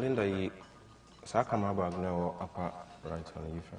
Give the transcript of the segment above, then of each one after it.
feeling that you Sakama bag now upper right on you from.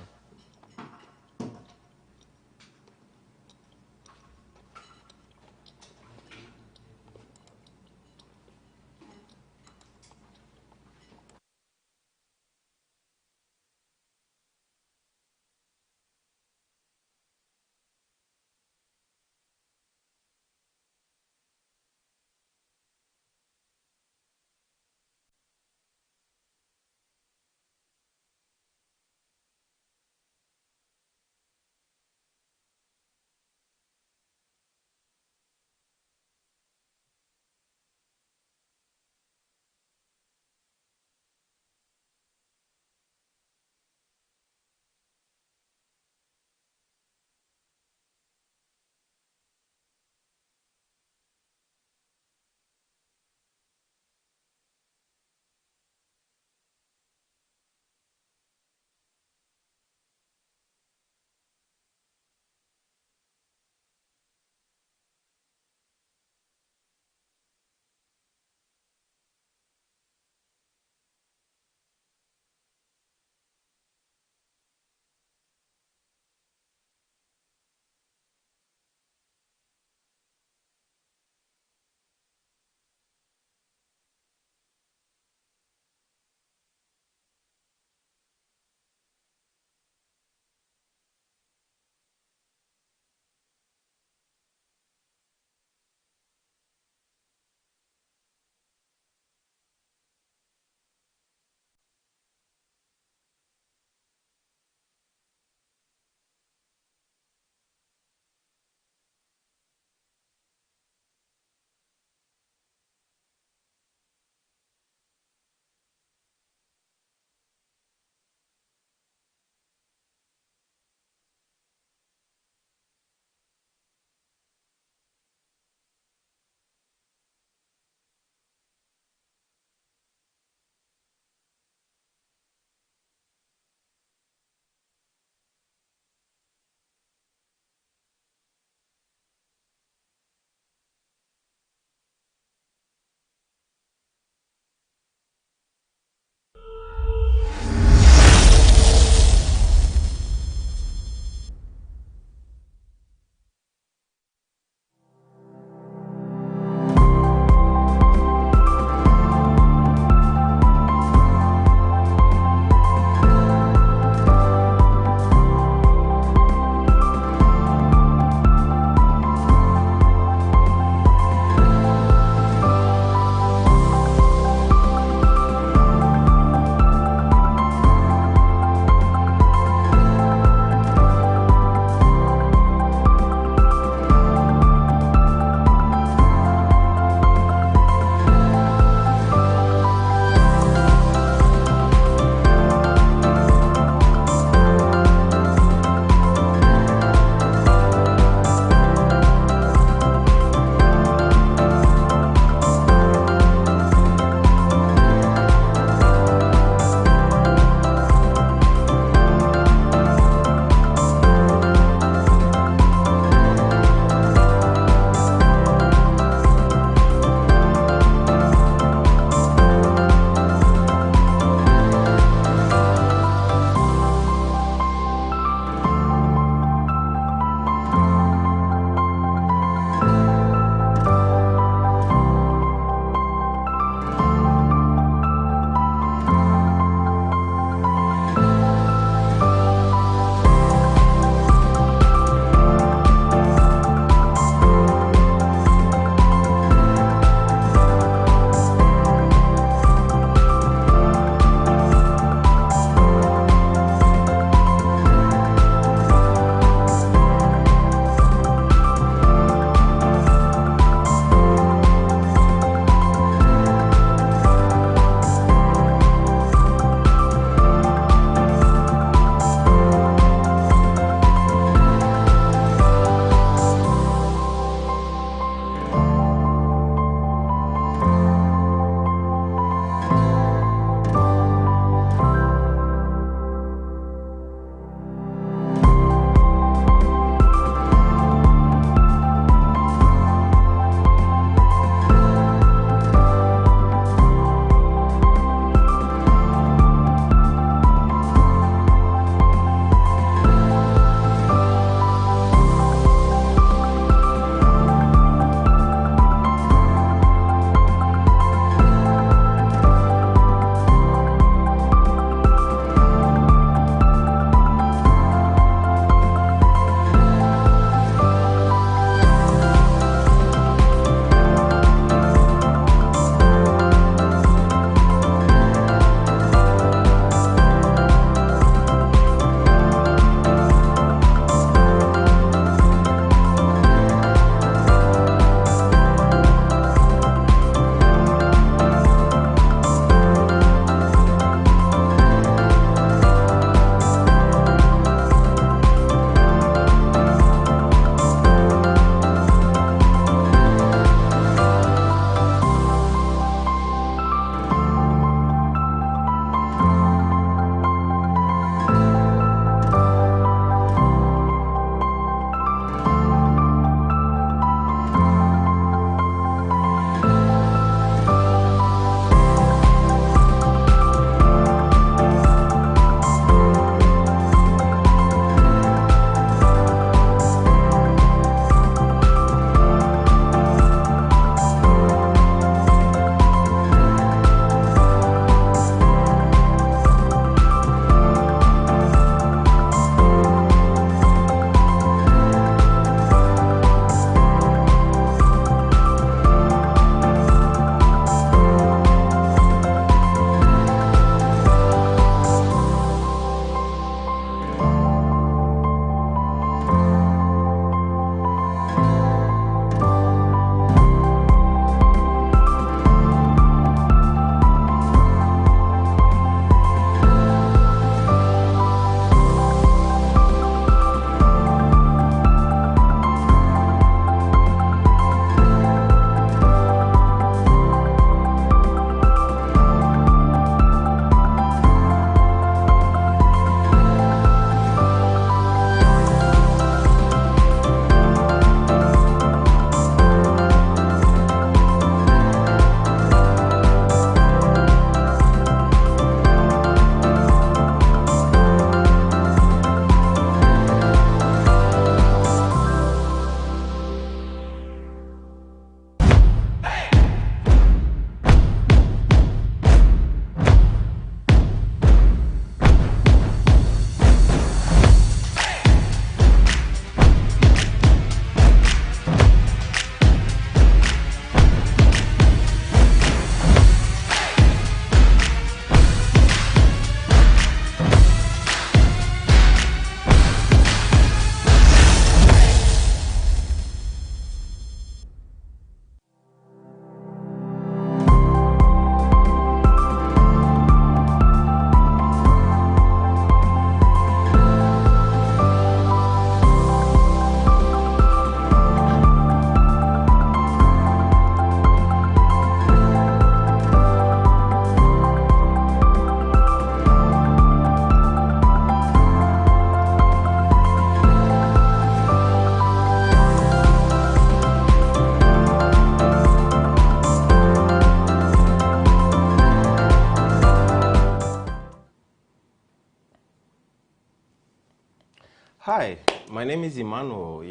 Hi, my name is Emmanuel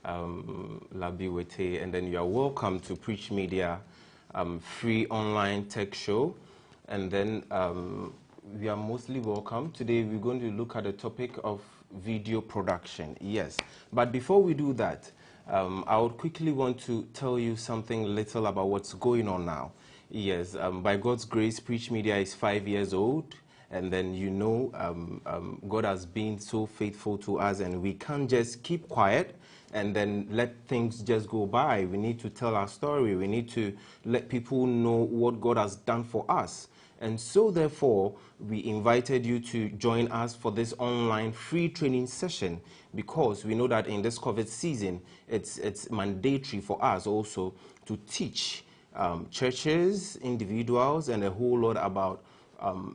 Wettey, and then you are welcome to Preech Media free online tech show. And then we are mostly welcome. Today we're going to look at the topic of video production. Yes, but before we do that, I would quickly want to tell you something little about what's going on now. Yes, by God's grace, Preech Media is 5 years old. And then, God has been so faithful to us, and we can't just keep quiet and then let things just go by. We need to tell our story. We need to let people know what God has done for us. And so, therefore, we invited you to join us for this online free training session, because we know that in this COVID season, it's mandatory for us also to teach churches, individuals, and a whole lot about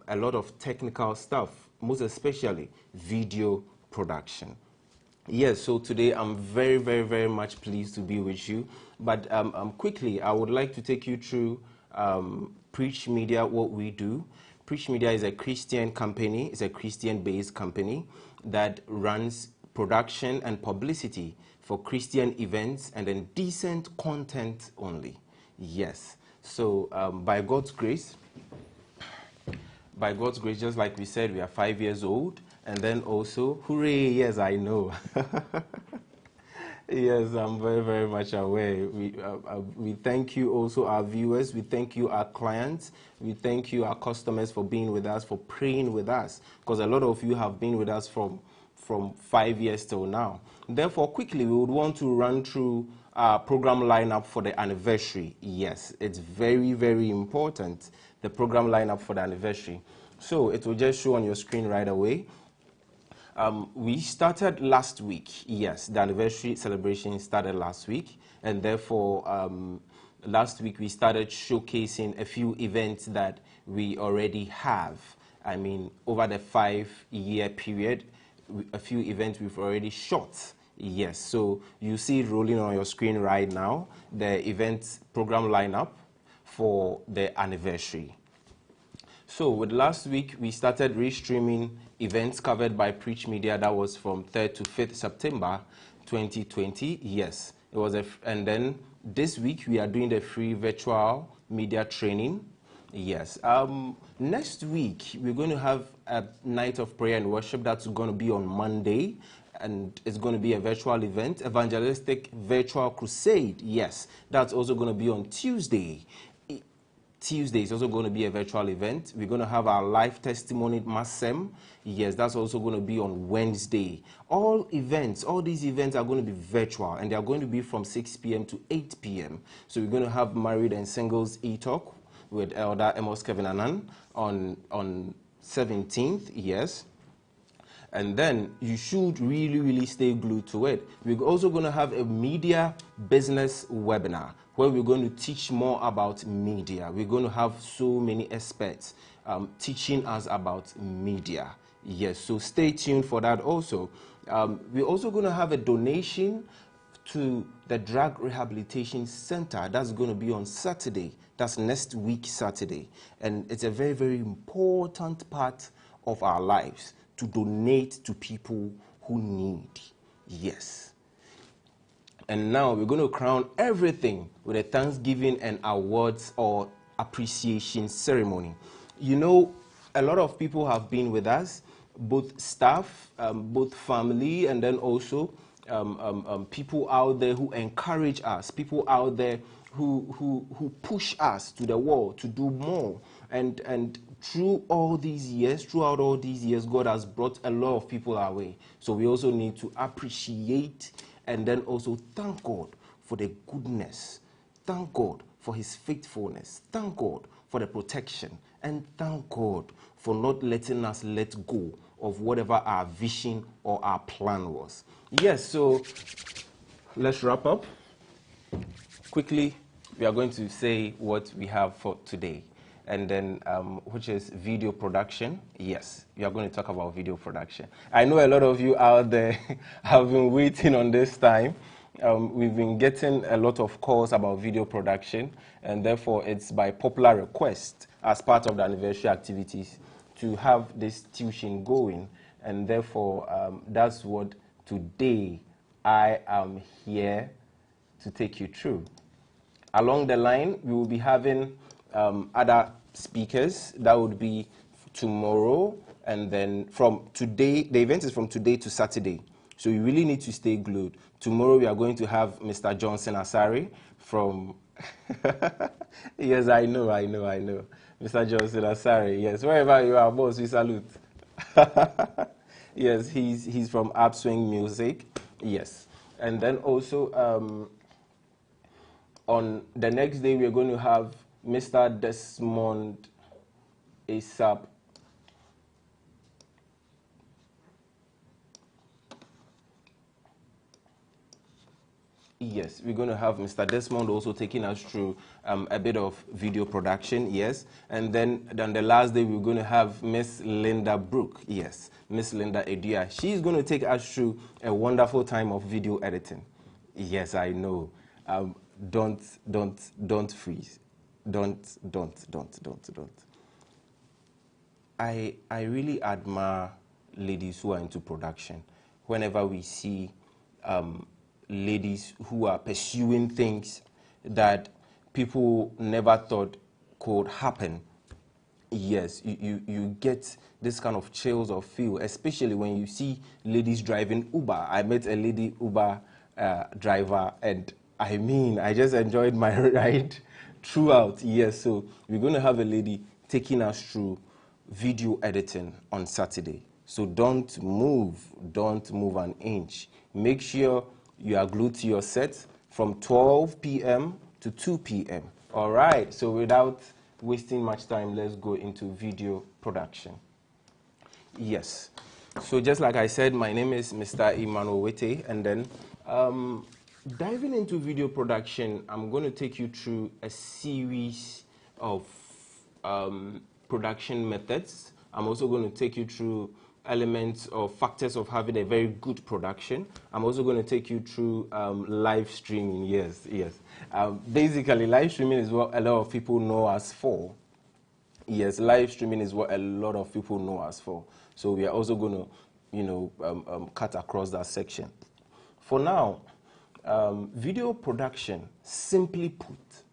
a lot of technical stuff, most especially video production. Yes, so today I'm very, very, very much pleased to be with you. But quickly, I would like to take you through Preech Media, what we do. Preech Media is a Christian company. It's a Christian-based company that runs production and publicity for Christian events and then decent content only. Yes, so by God's grace, just like we said, we are 5 years old. And then also, hooray, yes, I know. Yes, I'm very, very much aware. We thank you also, our viewers. We thank you, our clients. We thank you, our customers, for being with us, for praying with us. Because a lot of you have been with us from 5 years till now. Therefore, quickly, we would want to run through our program lineup for the anniversary. Yes, it's very, very important, the program lineup for the anniversary. So it will just show on your screen right away. We started last week. Yes, the anniversary celebration started last week, and therefore last week we started showcasing a few events that we already have. I mean, over the 5-year period, a few events we've already shot. Yes, so you see it rolling on your screen right now, the event program lineup for the anniversary. So with last week, we started restreaming events covered by Preech Media. That was from 3rd to 5th September 2020. Yes, it was and then this week we are doing the free virtual media training. Yes. Next week we're going to have a night of prayer and worship. That's going to be on Monday, and it's going to be a virtual event, evangelistic virtual crusade. Yes, that's also going to be on Tuesday. Tuesday is also going to be a virtual event. We're going to have our live testimony Massem. Yes, that's also going to be on Wednesday. All these events are going to be virtual, and they are going to be from 6 p.m. to 8 p.m. So we're going to have married and singles e-talk with Elder Amos Kevin Anan on 17th. Yes. And then you should really, really stay glued to it. We're also going to have a media business webinar where we're going to teach more about media. We're going to have so many experts teaching us about media. Yes, so stay tuned for that also. We're also going to have a donation to the Drug Rehabilitation Center. That's going to be on Saturday. That's next week, Saturday. And it's a very, very important part of our lives to donate to people who need. Yes. And now we're going to crown everything with a Thanksgiving and awards or appreciation ceremony. You know, a lot of people have been with us, both staff, both family, and then also people out there who encourage us, people out there who push us to the wall to do more. And throughout all these years, God has brought a lot of people our way. So we also need to appreciate and then also thank God for the goodness. Thank God for his faithfulness. Thank God for the protection. And thank God for not letting us let go of whatever our vision or our plan was. Yes, so let's wrap up. Quickly, we are going to say what we have for today. And then, which is video production. Yes, we are going to talk about video production. I know a lot of you out there have been waiting on this time. We've been getting a lot of calls about video production, and therefore it's by popular request as part of the anniversary activities to have this tuition going. and therefore that's what today I am here to take you through. Along the line, we will be having other speakers. That would be tomorrow, and then from today, the event is from today to Saturday. So you really need to stay glued. Tomorrow we are going to have Mr. Johnson Asari from, yes, I know. Mr. Johnson Asari, yes, wherever you are, boss, we salute. Yes, he's from Upswing Music, yes. And then also, on the next day, we're going to have Mr. Desmond ASAP. Yes, we're going to have Mr. Desmond also taking us through a bit of video production, yes. And then the last day, we're going to have Miss Linda Brooke, yes. Miss Linda Edia. She's going to take us through a wonderful time of video editing. Yes, I know. Don't freeze. Don't. I really admire ladies who are into production. Whenever we see ladies who are pursuing things that people never thought could happen, yes, you get this kind of chills of feel, especially when you see ladies driving Uber. I met a lady Uber driver, and I mean, I just enjoyed my ride throughout. Yes, so we're going to have a lady taking us through video editing on Saturday. So don't move an inch. Make sure you are glued to your set from 12 p.m. to 2 p.m. All right, so without wasting much time, let's go into video production. Yes, so just like I said, my name is Mr. Emmanuel Wettey, and then diving into video production, I'm going to take you through a series of production methods. I'm also going to take you through elements or factors of having a very good production. I'm also going to take you through live streaming. Yes. Basically, live streaming is what a lot of people know us for. Yes, live streaming is what a lot of people know us for. So we are also going to, cut across that section. For now, video production, simply put,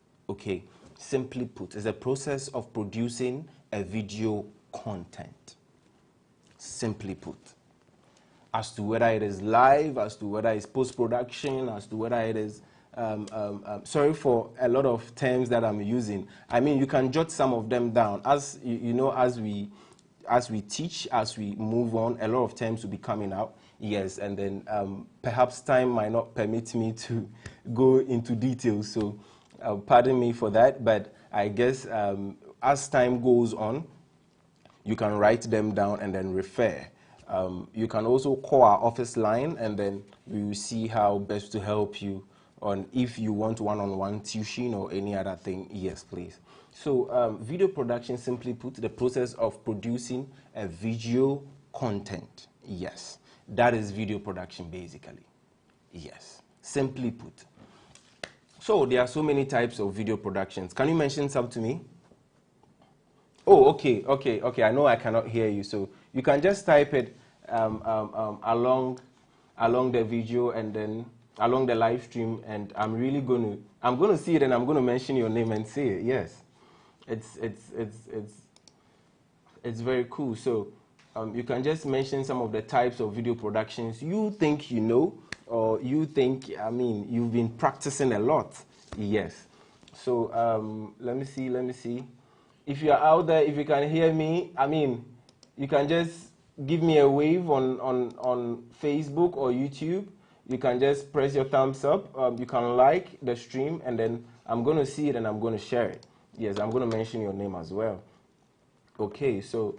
is a process of producing a video content. Simply put. As to whether it is live, as to whether it's post-production, as to whether it is, sorry for a lot of terms that I'm using. I mean, you can jot some of them down. As as we teach, as we move on, a lot of terms will be coming out. Yes, and then perhaps time might not permit me to go into details, so pardon me for that, but I guess as time goes on, you can write them down and then refer. You can also call our office line, and then we will see how best to help you on if you want one-on-one tuition or any other thing. Yes, please. So video production, simply put, the process of producing a video content. Yes, that is video production basically. Yes, simply put. So there are so many types of video productions. Can you mention some to me? Oh, okay. I know I cannot hear you, so you can just type it along the video and then along the live stream, and I'm going to see it, and I'm going to mention your name and say it. Yes, it's very cool. So you can just mention some of the types of video productions you think you know, or you think, I mean, you've been practicing a lot. Yes. So let me see. If you're out there, if you can hear me, I mean, you can just give me a wave on Facebook or YouTube. You can just press your thumbs up. You can like the stream, and then I'm going to see it and I'm going to share it. Yes, I'm going to mention your name as well. Okay, so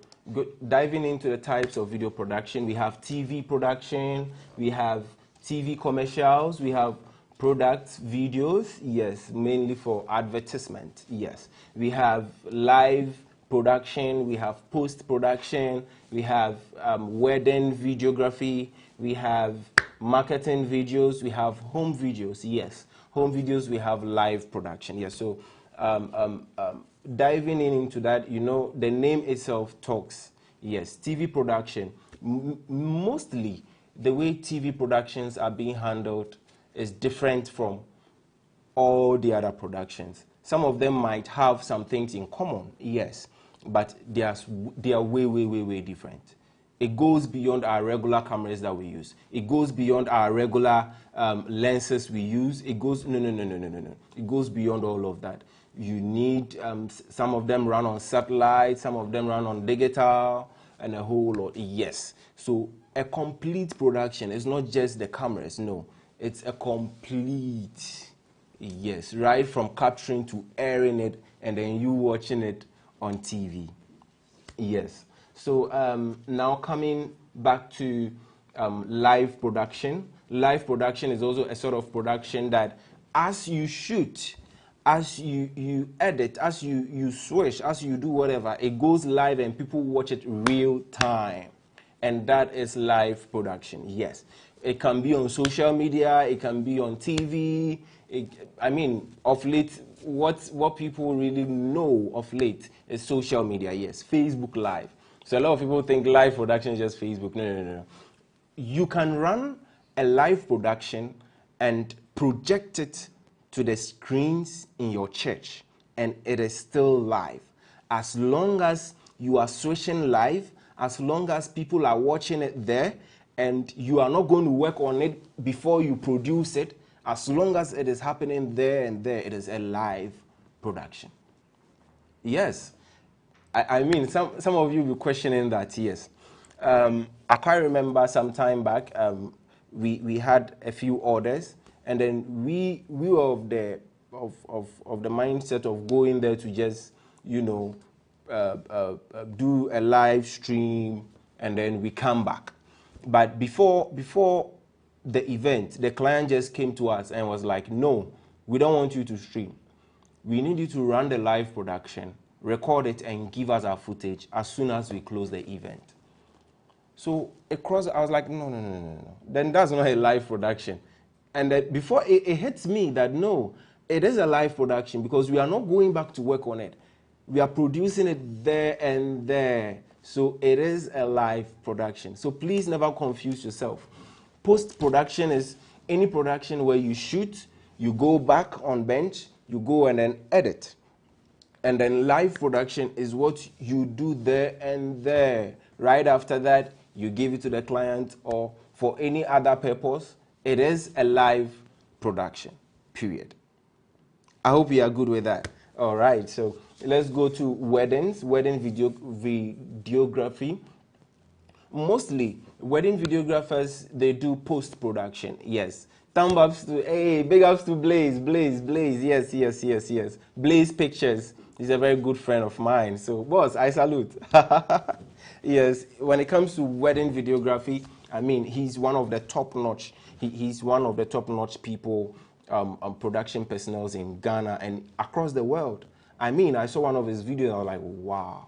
diving into the types of video production, we have TV production, we have TV commercials, we have product videos, yes, mainly for advertisement, yes. We have live production, we have post-production, we have wedding videography, we have marketing videos, we have home videos, yes. Home videos, we have live production, yes. So diving into that, the name itself talks, yes. TV production, Mostly, the way TV productions are being handled is different from all the other productions. Some of them might have some things in common, yes, but they are way, way, way, way different. It goes beyond our regular cameras that we use. It goes beyond our regular lenses we use. It goes, no. It goes beyond all of that. You need, some of them run on satellite, some of them run on digital, and a whole lot, yes. So a complete production is not just the cameras, no. It's a complete, yes, right from capturing to airing it, and then you watching it on TV. Yes. So now coming back to live production. Live production is also a sort of production that as you shoot, as you edit, as you switch, as you do whatever, it goes live and people watch it real time. And that is live production, yes. It can be on social media, it can be on TV. I mean, of late, what people really know of late is social media, yes, Facebook Live. So a lot of people think live production is just Facebook. No. You can run a live production and project it to the screens in your church, and it is still live. As long as you are switching live, as long as people are watching it there, and you are not going to work on it before you produce it, as long as it is happening there and there, it is a live production. Yes. I mean, some of you will be questioning that, yes. I quite remember some time back, we had a few orders, and then we were of the mindset of going there to just, you know, do a live stream, and then we come back. But before the event, the client just came to us and was like, no, we don't want you to stream. We need you to run the live production, record it, and give us our footage as soon as we close the event. So I was like, no. Then that's not a live production. And that before it hits me that no, it is a live production because we are not going back to work on it. We are producing it there and there. So it is a live production. So please never confuse yourself. Post-production is any production where you shoot, you go back on bench, you go and then edit. And then live production is what you do there and there. Right after that, you give it to the client or for any other purpose. It is a live production, period. I hope you are good with that. All right, so let's go to weddings, wedding videography. Mostly, wedding videographers, they do post-production, yes. Thumb ups to, hey, big ups to Blaze, yes. Blaze Pictures is a very good friend of mine. So, boss, I salute. Yes, when it comes to wedding videography, I mean, he's one of the top-notch. He's one of the top-notch people, production personnel in Ghana and across the world. I mean, I saw one of his videos, I was like, wow.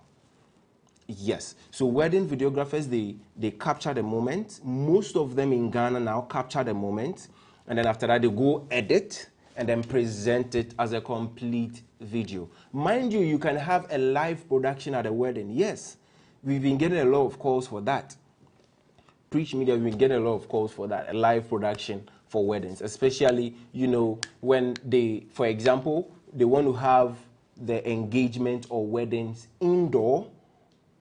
Yes. So wedding videographers, they capture the moment. Most of them in Ghana now capture the moment. And then after that, they go edit and then present it as a complete video. Mind you, you can have a live production at a wedding. Yes. We've been getting a lot of calls for that. Preech Media, we've been getting a lot of calls for that, a live production for weddings. Especially, you know, when they, for example, they want to have the engagement or weddings indoor,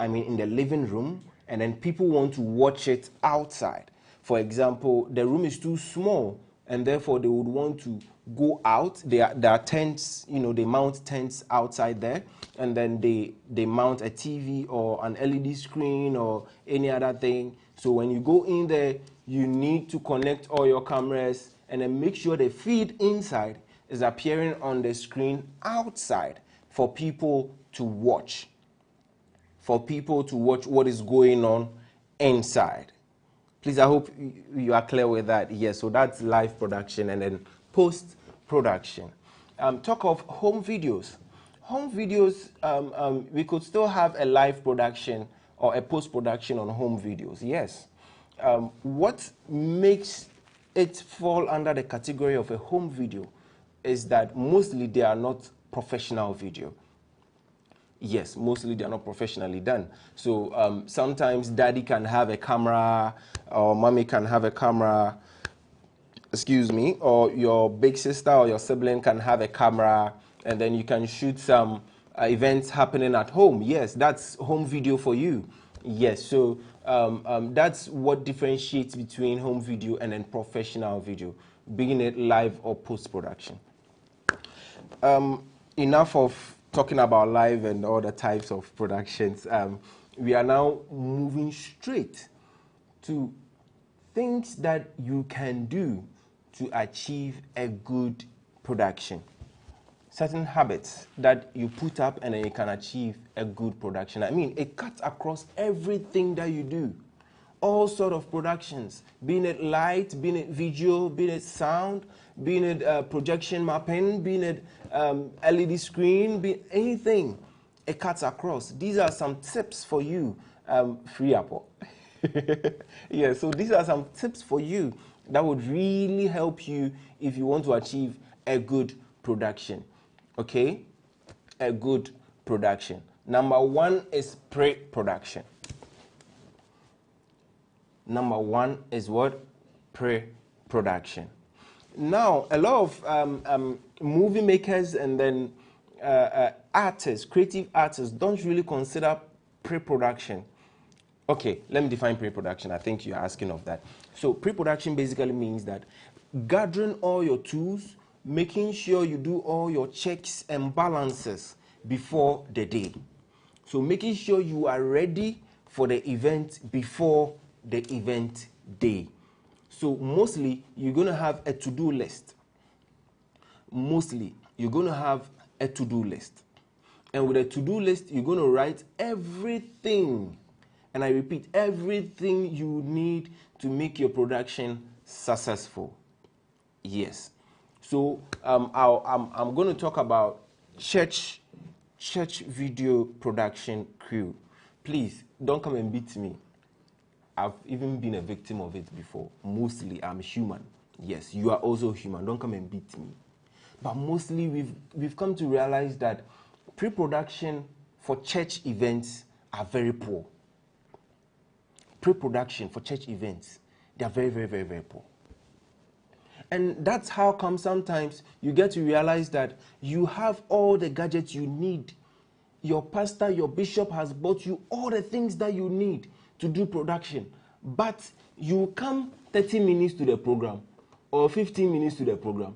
I mean, in the living room, and then people want to watch it outside. For example, the room is too small, and therefore they would want to go out. There are tents, you know, they mount tents outside there, and then they mount a TV or an LED screen or any other thing. So when you go in there, you need to connect all your cameras and then make sure the feed inside is appearing on the screen outside for people to watch. For people to watch what is going on inside. Please, I hope you are clear with that. Yes, so that's live production and then post-production. Talk of home videos. Home videos, we could still have a live production or a post-production on home videos, yes. What makes it fall under the category of a home video is that mostly they are not professional video. Yes, mostly they are not professionally done. So sometimes daddy can have a camera, or mommy can have a camera, excuse me, or your big sister or your sibling can have a camera, and then you can shoot some events happening at home. Yes, that's home video for you. Yes, so that's what differentiates between home video and then professional video, being it live or post-production. Enough of talking about live and all the types of productions. We are now moving straight to things that you can do to achieve a good production. Certain habits that you put up and then you can achieve a good production. I mean, it cuts across everything that you do. All sort of productions, being it light, being it visual, being it sound, being it projection mapping, being it LED screen, be anything. It cuts across. These are some tips for you, free Apple. Yeah, so these are some tips for you that would really help you if you want to achieve a good production. Okay? A good production. Number one is pre-production. Number one is what? Pre-production. Now, a lot of movie makers and then artists, creative artists, don't really consider pre-production. Okay, let me define pre-production. I think you're asking of that. So pre-production basically means that gathering all your tools, making sure you do all your checks and balances before the day. So making sure you are ready for the event before the event day. So mostly you're going to have a to-do list. Mostly you're going to have a to-do list. And with a to-do list, you're going to write everything. And I repeat, everything you need to make your production successful. Yes. So I'm going to talk about church video production crew. Please don't come and beat me. I've even been a victim of it before. Mostly I'm human. Yes, you are also human. Don't come and beat me. But mostly we've come to realize that pre-production for church events are very poor. Pre-production for church events, they are very, very, very, very poor. And that's how come sometimes you get to realize that you have all the gadgets you need. Your pastor, your bishop has bought you all the things that you need to do production. But you come 30 minutes to the program or 15 minutes to the program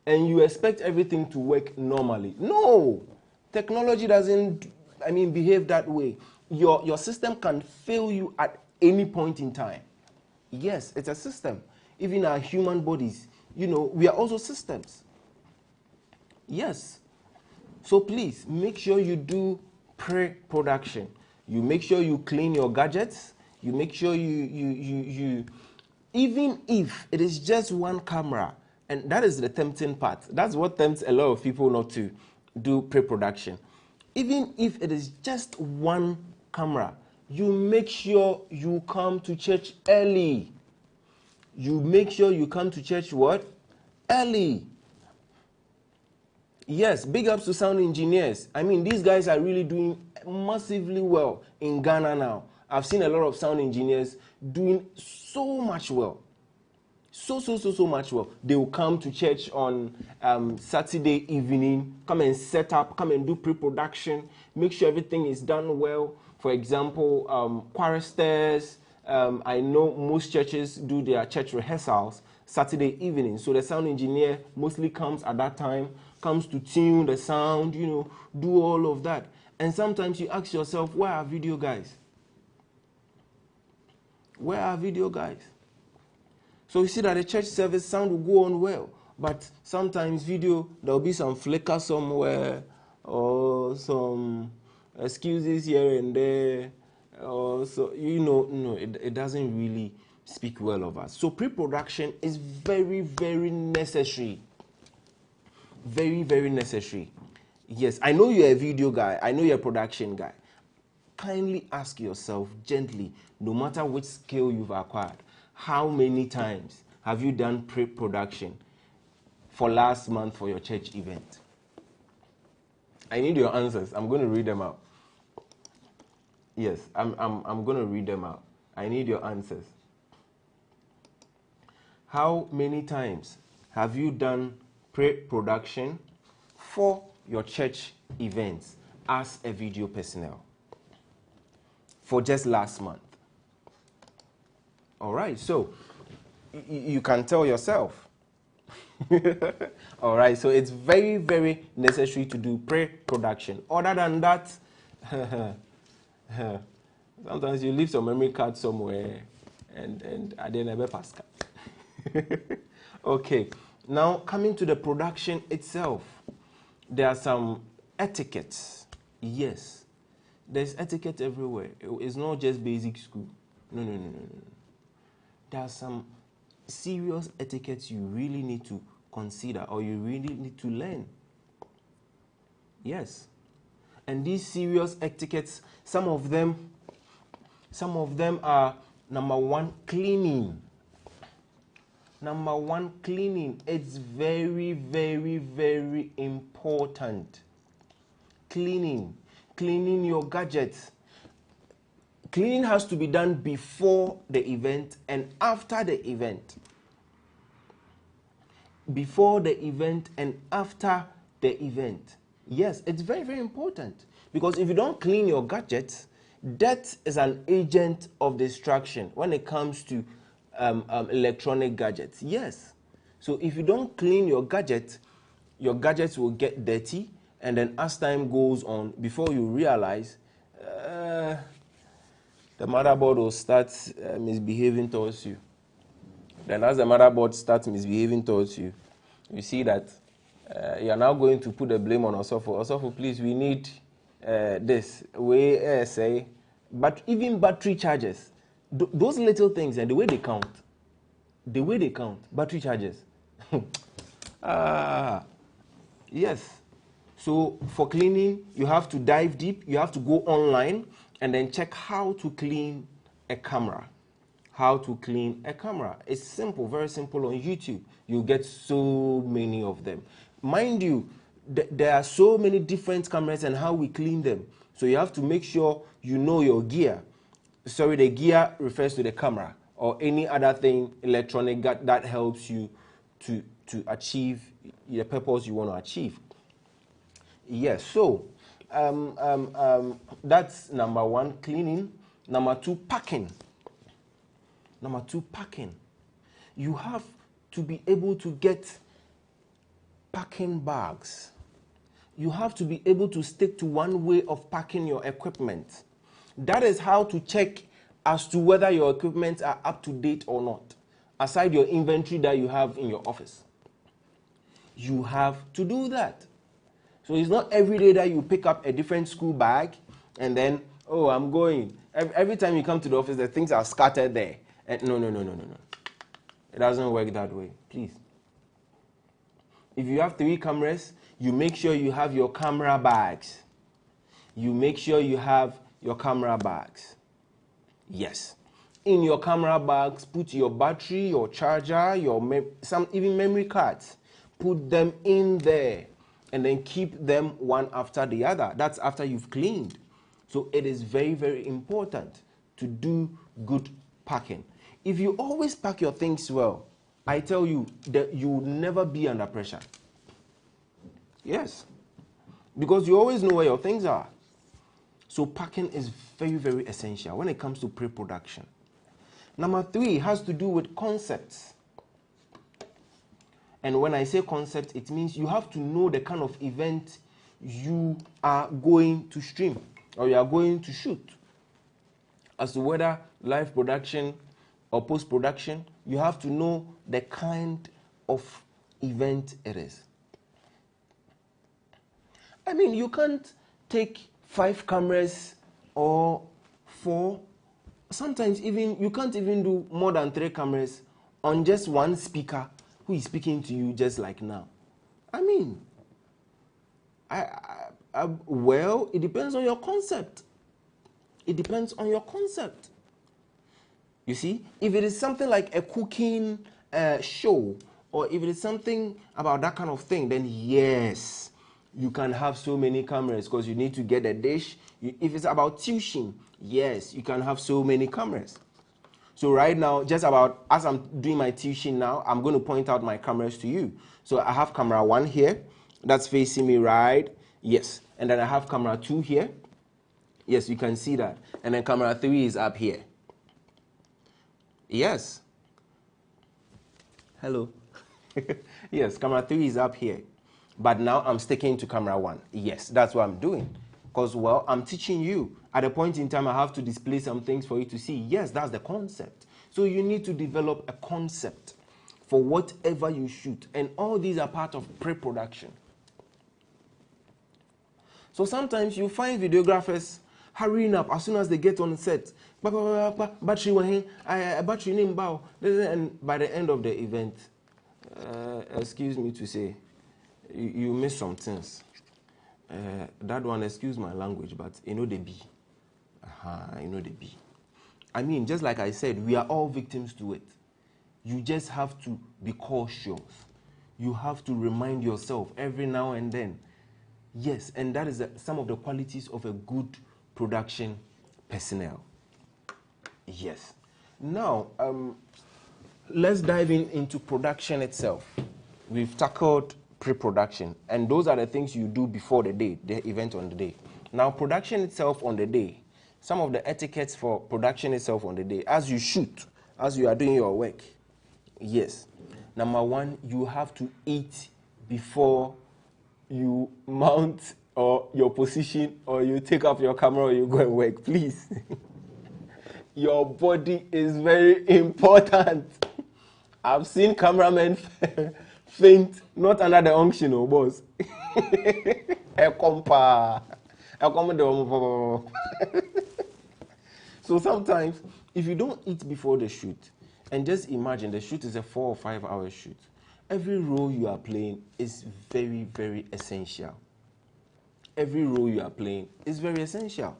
and you expect everything to work normally. No! Technology doesn't, behave that way. Your system can fail you at any point in time. Yes, it's a system. Even our human bodies, we are also systems. Yes. So please, make sure you do pre-production. You make sure you clean your gadgets. You make sure you even if it is just one camera, and that is the tempting part. That's what tempts a lot of people not to do pre-production. Even if it is just one camera, you make sure you come to church early. You make sure you come to church what? Early. Yes, big ups to sound engineers. These guys are really doing massively well in Ghana now. I've seen a lot of sound engineers doing so much well. So much well. They will come to church on Saturday evening, come and set up, come and do pre-production, make sure everything is done well. For example, choristers, I know most churches do their church rehearsals Saturday evening. So the sound engineer mostly comes at that time, comes to tune the sound, do all of that. And sometimes you ask yourself, where are video guys? Where are video guys? So you see that the church service sound will go on well, but sometimes video, there'll be some flicker somewhere or some excuses here and there. So, it doesn't really speak well of us. So pre-production is very, very necessary. Very, very necessary. Yes, I know you're a video guy. I know you're a production guy. Kindly ask yourself gently, no matter which skill you've acquired, how many times have you done pre-production for last month for your church event? I need your answers. I'm going to read them out. Yes, I'm going to read them out. I need your answers. How many times have you done pre-production for your church events as a video personnel? For just last month. All right, so you can tell yourself. All right, so it's very, very necessary to do pre-production. Other than that, sometimes you leave some memory card somewhere and I didn't ever pass. Okay, now coming to the production itself, there are some etiquettes. Yes, there's etiquette everywhere. It's not just basic school. No. There are some serious etiquettes you really need to consider or you really need to learn. Yes. And these serious etiquettes, some of them are, number one, cleaning. Number one, cleaning. It's very, very, very important. Cleaning your gadgets. Cleaning has to be done before the event and after the event. Before the event and after the event. Yes, it's very, very important. Because if you don't clean your gadgets, that is an agent of distraction when it comes to electronic gadgets. Yes. So if you don't clean your gadgets will get dirty, and then as time goes on, before you realize, the motherboard will start misbehaving towards you. Then as the motherboard starts misbehaving towards you, you see that you are now going to put the blame on Osofo. Osofo, please, we need this. We say, but even battery charges, those little things and the way they count, battery charges. Yes. So for cleaning, you have to dive deep. You have to go online and then check how to clean a camera. How to clean a camera. It's simple, very simple on YouTube. You get so many of them. Mind you, there are so many different cameras and how we clean them. So you have to make sure you know your gear. Sorry, the gear refers to the camera or any other thing electronic that helps you to achieve the purpose you want to achieve. Yes, so that's number one, cleaning. Number two, packing. You have to be able to get packing bags. You have to be able to stick to one way of packing your equipment. That is how to check as to whether your equipment are up to date or not, aside your inventory that you have in your office. You have to do that. So it's not every day that you pick up a different school bag and then, oh, I'm going. Every time you come to the office, the things are scattered there. And no. It doesn't work that way, please. If you have 3 cameras, you make sure you have your camera bags. Yes. In your camera bags, put your battery, your charger, some even memory cards. Put them in there and then keep them one after the other. That's after you've cleaned. So it is very, very important to do good packing. If you always pack your things well, I tell you that you will never be under pressure. Yes. Because you always know where your things are. So packing is very, very essential when it comes to pre-production. Number 3 has to do with concepts. And when I say concept, it means you have to know the kind of event you are going to stream or you are going to shoot. As to whether live production or post-production, you have to know the kind of event it is. I mean, you can't take 5 cameras or 4. Sometimes even you can't even do more than 3 cameras on just one speaker who is speaking to you just like now. I mean, well, it depends on your concept. You see, if it is something like a cooking show, or if it is something about that kind of thing, then yes, You can have so many cameras because you need to get a dish. If it's about tuition, yes, you can have so many cameras. So right now, just about as I'm doing my tuition now, I'm going to point out my cameras to you. So I have camera 1 here. That's facing me right. Yes. And then I have camera 2 here. Yes, you can see that. And then camera 3 is up here. Yes. Hello. Yes, camera 3 is up here. But now I'm sticking to camera 1. Yes, that's what I'm doing. Because, well, I'm teaching you. At a point in time, I have to display some things for you to see. Yes, that's the concept. So you need to develop a concept for whatever you shoot. And all these are part of pre-production. So sometimes you find videographers hurrying up as soon as they get on set. Battery name bow. And by the end of the event, excuse me to say, you miss some things. That one, excuse my language, but you know the B. You know the B. I mean, just like I said, we are all victims to it. You just have to be cautious. You have to remind yourself every now and then. Yes, and that is some of the qualities of a good production personnel. Yes. Now, let's dive into production itself. We've tackled pre-production, and those are the things you do before the day, the event on the day. Now, production itself on the day, some of the etiquettes for production itself on the day, as you shoot, as you are doing your work. Yes. Number 1, you have to eat before you mount or your position, or you take up your camera, or you go and work, please. Your body is very important. I've seen cameramen faint, not under the unction, oh boss. So sometimes, if you don't eat before the shoot, and just imagine the shoot is a 4 or 5 hour shoot, every role you are playing is very, very essential. Every role you are playing is very essential.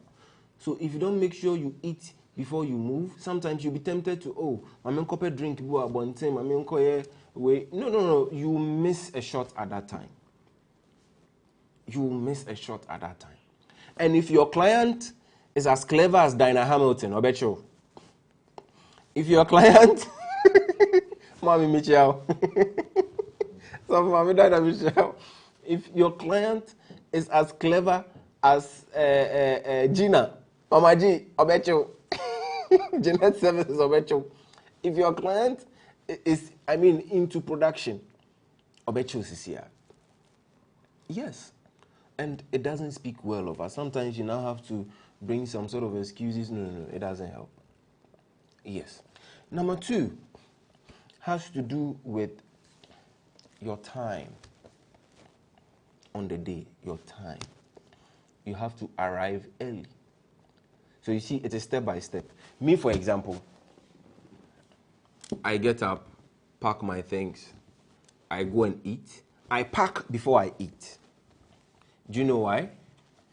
So if you don't make sure you eat before you move, sometimes you'll be tempted to, I'm going to drink, no, you miss a shot at that time. You miss a shot at that time. And if your client is as clever as Dinah Hamilton, I bet you. If your client, Mommy Michelle, so Mommy Dinah Michelle, if your client is as clever as Gina, Mama G, I bet you. Jeanette Services, I bet you. If your client is, into production, I bet you is here. Yes. And it doesn't speak well of us. Sometimes you now have to bring some sort of excuses. No, it doesn't help. Yes. Number 2 has to do with your time on the day, your time. You have to arrive early. So you see, it is step by step. Me, for example, I get up, pack my things, I go and eat. I pack before I eat. Do you know why?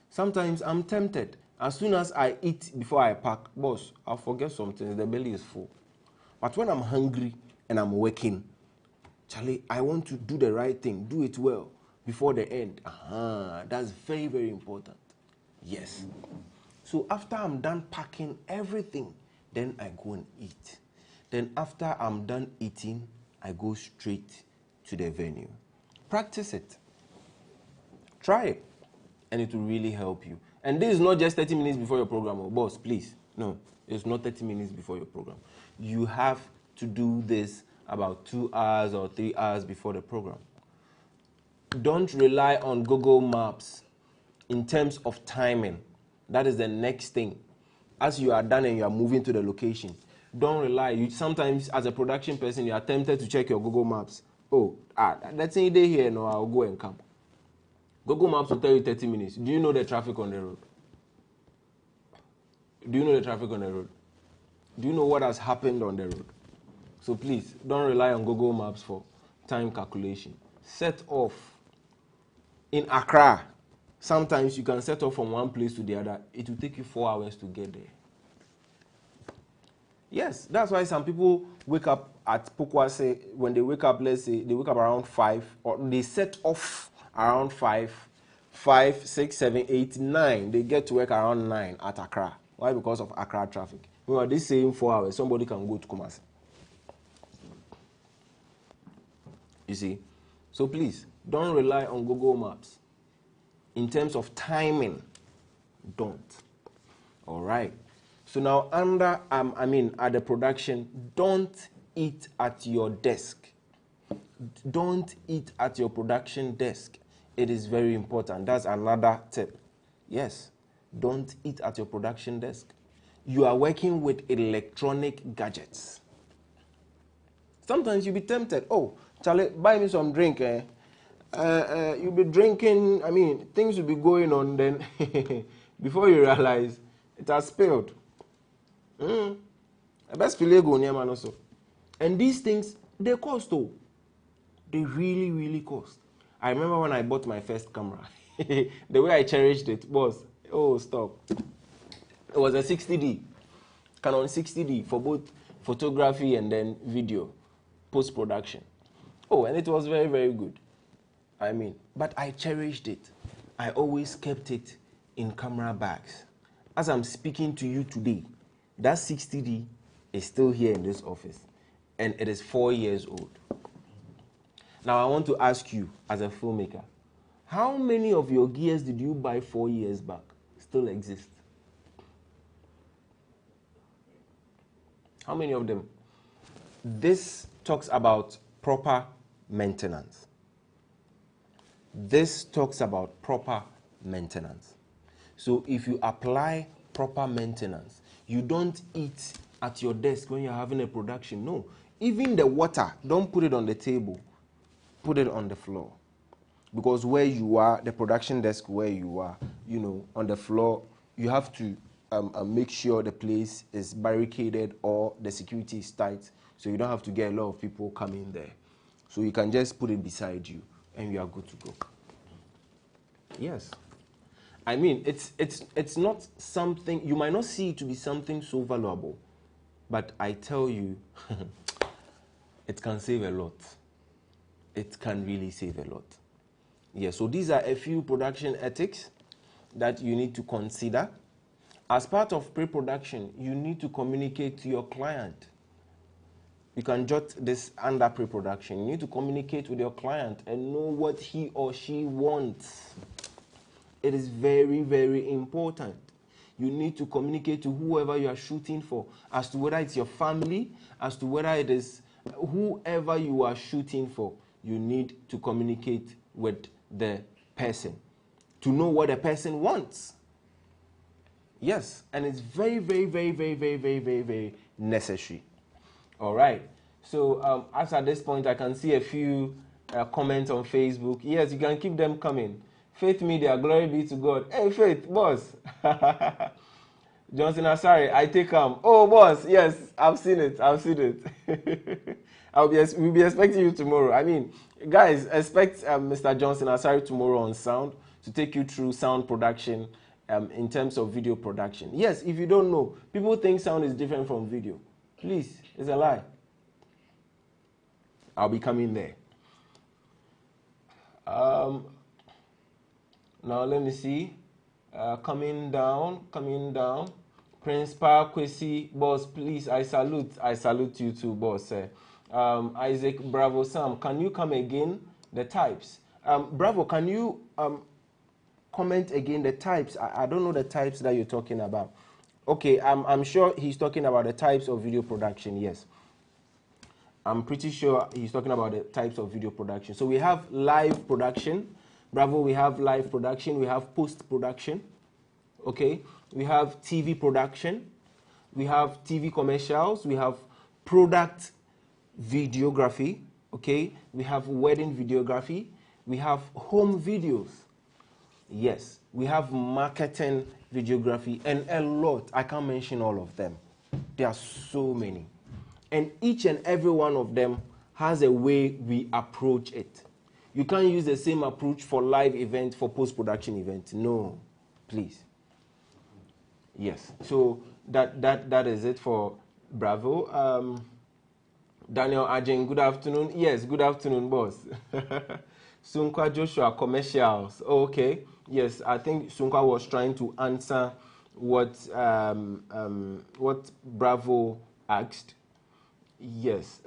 Sometimes I'm tempted. As soon as I eat before I pack, boss, I'll forget something. The belly is full. But when I'm hungry and I'm working, Charlie, I want to do the right thing, do it well before the end. That's very, very important. Yes. So after I'm done packing everything, then I go and eat. Then after I'm done eating, I go straight to the venue. Practice it. Try it. And it will really help you. And this is not just 30 minutes before your program. Oh, boss, please. No, it's not 30 minutes before your program. You have to do this about 2 hours or 3 hours before the program. Don't rely on Google Maps in terms of timing. That is the next thing. As you are done and you are moving to the location, don't rely. Sometimes, as a production person, you are tempted to check your Google Maps. That's any day here. No, I'll go and come. Google Maps will tell you 30 minutes. Do you know the traffic on the road? Do you know the traffic on the road? Do you know what has happened on the road? So please, don't rely on Google Maps for time calculation. Set off. In Accra, sometimes you can set off from one place to the other. It will take you 4 hours to get there. Yes, that's why some people wake up at Pokwase. When they wake up, let's say, they wake up around 5, or they set off around 5 5, 6, 7, 8, 9. They get to work around 9 at Accra. Why? Because of Accra traffic. Well, this same 4 hours, somebody can go to Kumasi. You see? So please, don't rely on Google Maps. In terms of timing, don't. All right? So now at the production, don't eat at your desk. Don't eat at your production desk. It is very important. That's another tip. Yes, don't eat at your production desk. You are working with electronic gadgets. Sometimes you'll be tempted. Oh, Charlie, buy me some drink. You'll be drinking. Things will be going on. Then before you realize, it has spilled. Best also. And these things, they cost though. They really, really cost. I remember when I bought my first camera. The way I cherished it was, oh, stop. It was a 60D. Canon 60D for both photography and then video, post-production. Oh, and it was very, very good. But I cherished it. I always kept it in camera bags. As I'm speaking to you today, that 60D is still here in this office, and it is 4 years old. Now, I want to ask you, as a filmmaker, how many of your gears did you buy 4 years back still exist? How many of them? This talks about proper maintenance. This talks about proper maintenance. So if you apply proper maintenance, you don't eat at your desk when you're having a production. No. Even the water, don't put it on the table. Put it on the floor. Because where you are, the production desk where you are, on the floor, you have to make sure the place is barricaded or the security is tight, so you don't have to get a lot of people coming there. So you can just put it beside you and you are good to go. Yes. It's not something, you might not see it to be something so valuable, but I tell you, it can save a lot. It can really save a lot. Yeah, so these are a few production ethics that you need to consider. As part of pre-production, you need to communicate to your client. You can jot this under pre-production. You need to communicate with your client and know what he or she wants. It is very, very important. You need to communicate to whoever you are shooting for, as to whether it's your family, as to whether it is whoever you are shooting for. You need to communicate with the person to know what the person wants. Yes, and it's very, very, very, very, very, very, very, very necessary. All right. So as at this point, I can see a few comments on Facebook. Yes, you can keep them coming. Faith Media, glory be to God. Hey, Faith, boss. Johnson Asari, I take him. Oh, boss, yes, I've seen it. We'll be expecting you tomorrow. Guys, expect Mr. Johnson Asari tomorrow on sound to take you through sound production in terms of video production. Yes, if you don't know, people think sound is different from video. Please, it's a lie. I'll be coming there. Now let me see. Coming down. Principal Kwesi, boss, please, I salute you too, boss. Isaac, Bravo, Sam, can you come again? The types. Bravo, can you comment again the types? I don't know the types that you're talking about. Okay, I'm sure he's talking about the types of video production, yes. I'm pretty sure he's talking about the types of video production. So we have live production. Bravo, we have live production. We have post-production. Okay, we have TV production. We have TV commercials. We have product videography. Okay, we have wedding videography. We have home videos. Yes, we have marketing videography and a lot. I can't mention all of them. There are so many. And each and every one of them has a way we approach it. You can't use the same approach for live event, for post-production event. No, please. Yes, so that is it for Bravo. Daniel Ajin, good afternoon. Yes, good afternoon, boss. Sunkwa Joshua, commercials. Okay. Yes, I think Sunkwa was trying to answer what Bravo asked. Yes.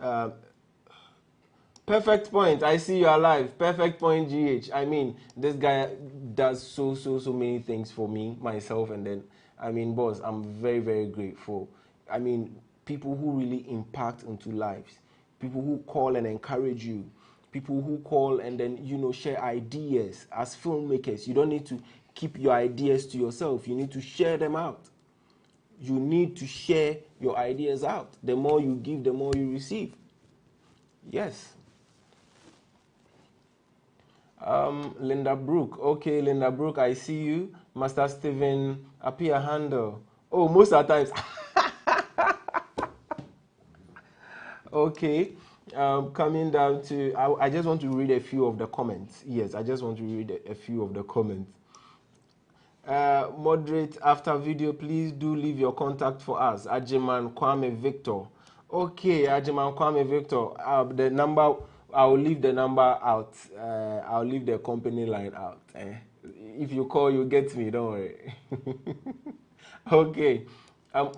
Perfect point. I see you alive. Perfect point, GH. I mean, this guy does so many things for me, myself, and then, I mean, boss, I'm very, very grateful. I mean, people who really impact into lives, people who call and encourage you, people who call and then, you know, share ideas. As filmmakers, you don't need to keep your ideas to yourself. You need to share them out. You need to share your ideas out. The more you give, the more you receive. Yes. Linda Brooke. Okay, Linda Brooke, I see you. Master Steven, appear handle. Oh, most of the times. Okay. Coming down to, I just want to read a few of the comments. Yes, I just want to read a few of the comments. Moderate after video, please do leave your contact for us. Ajiman Kwame Victor. Okay, Ajiman Kwame Victor. The number, I'll leave the number out. I'll leave the company line out. If you call, you get me, don't worry. Okay.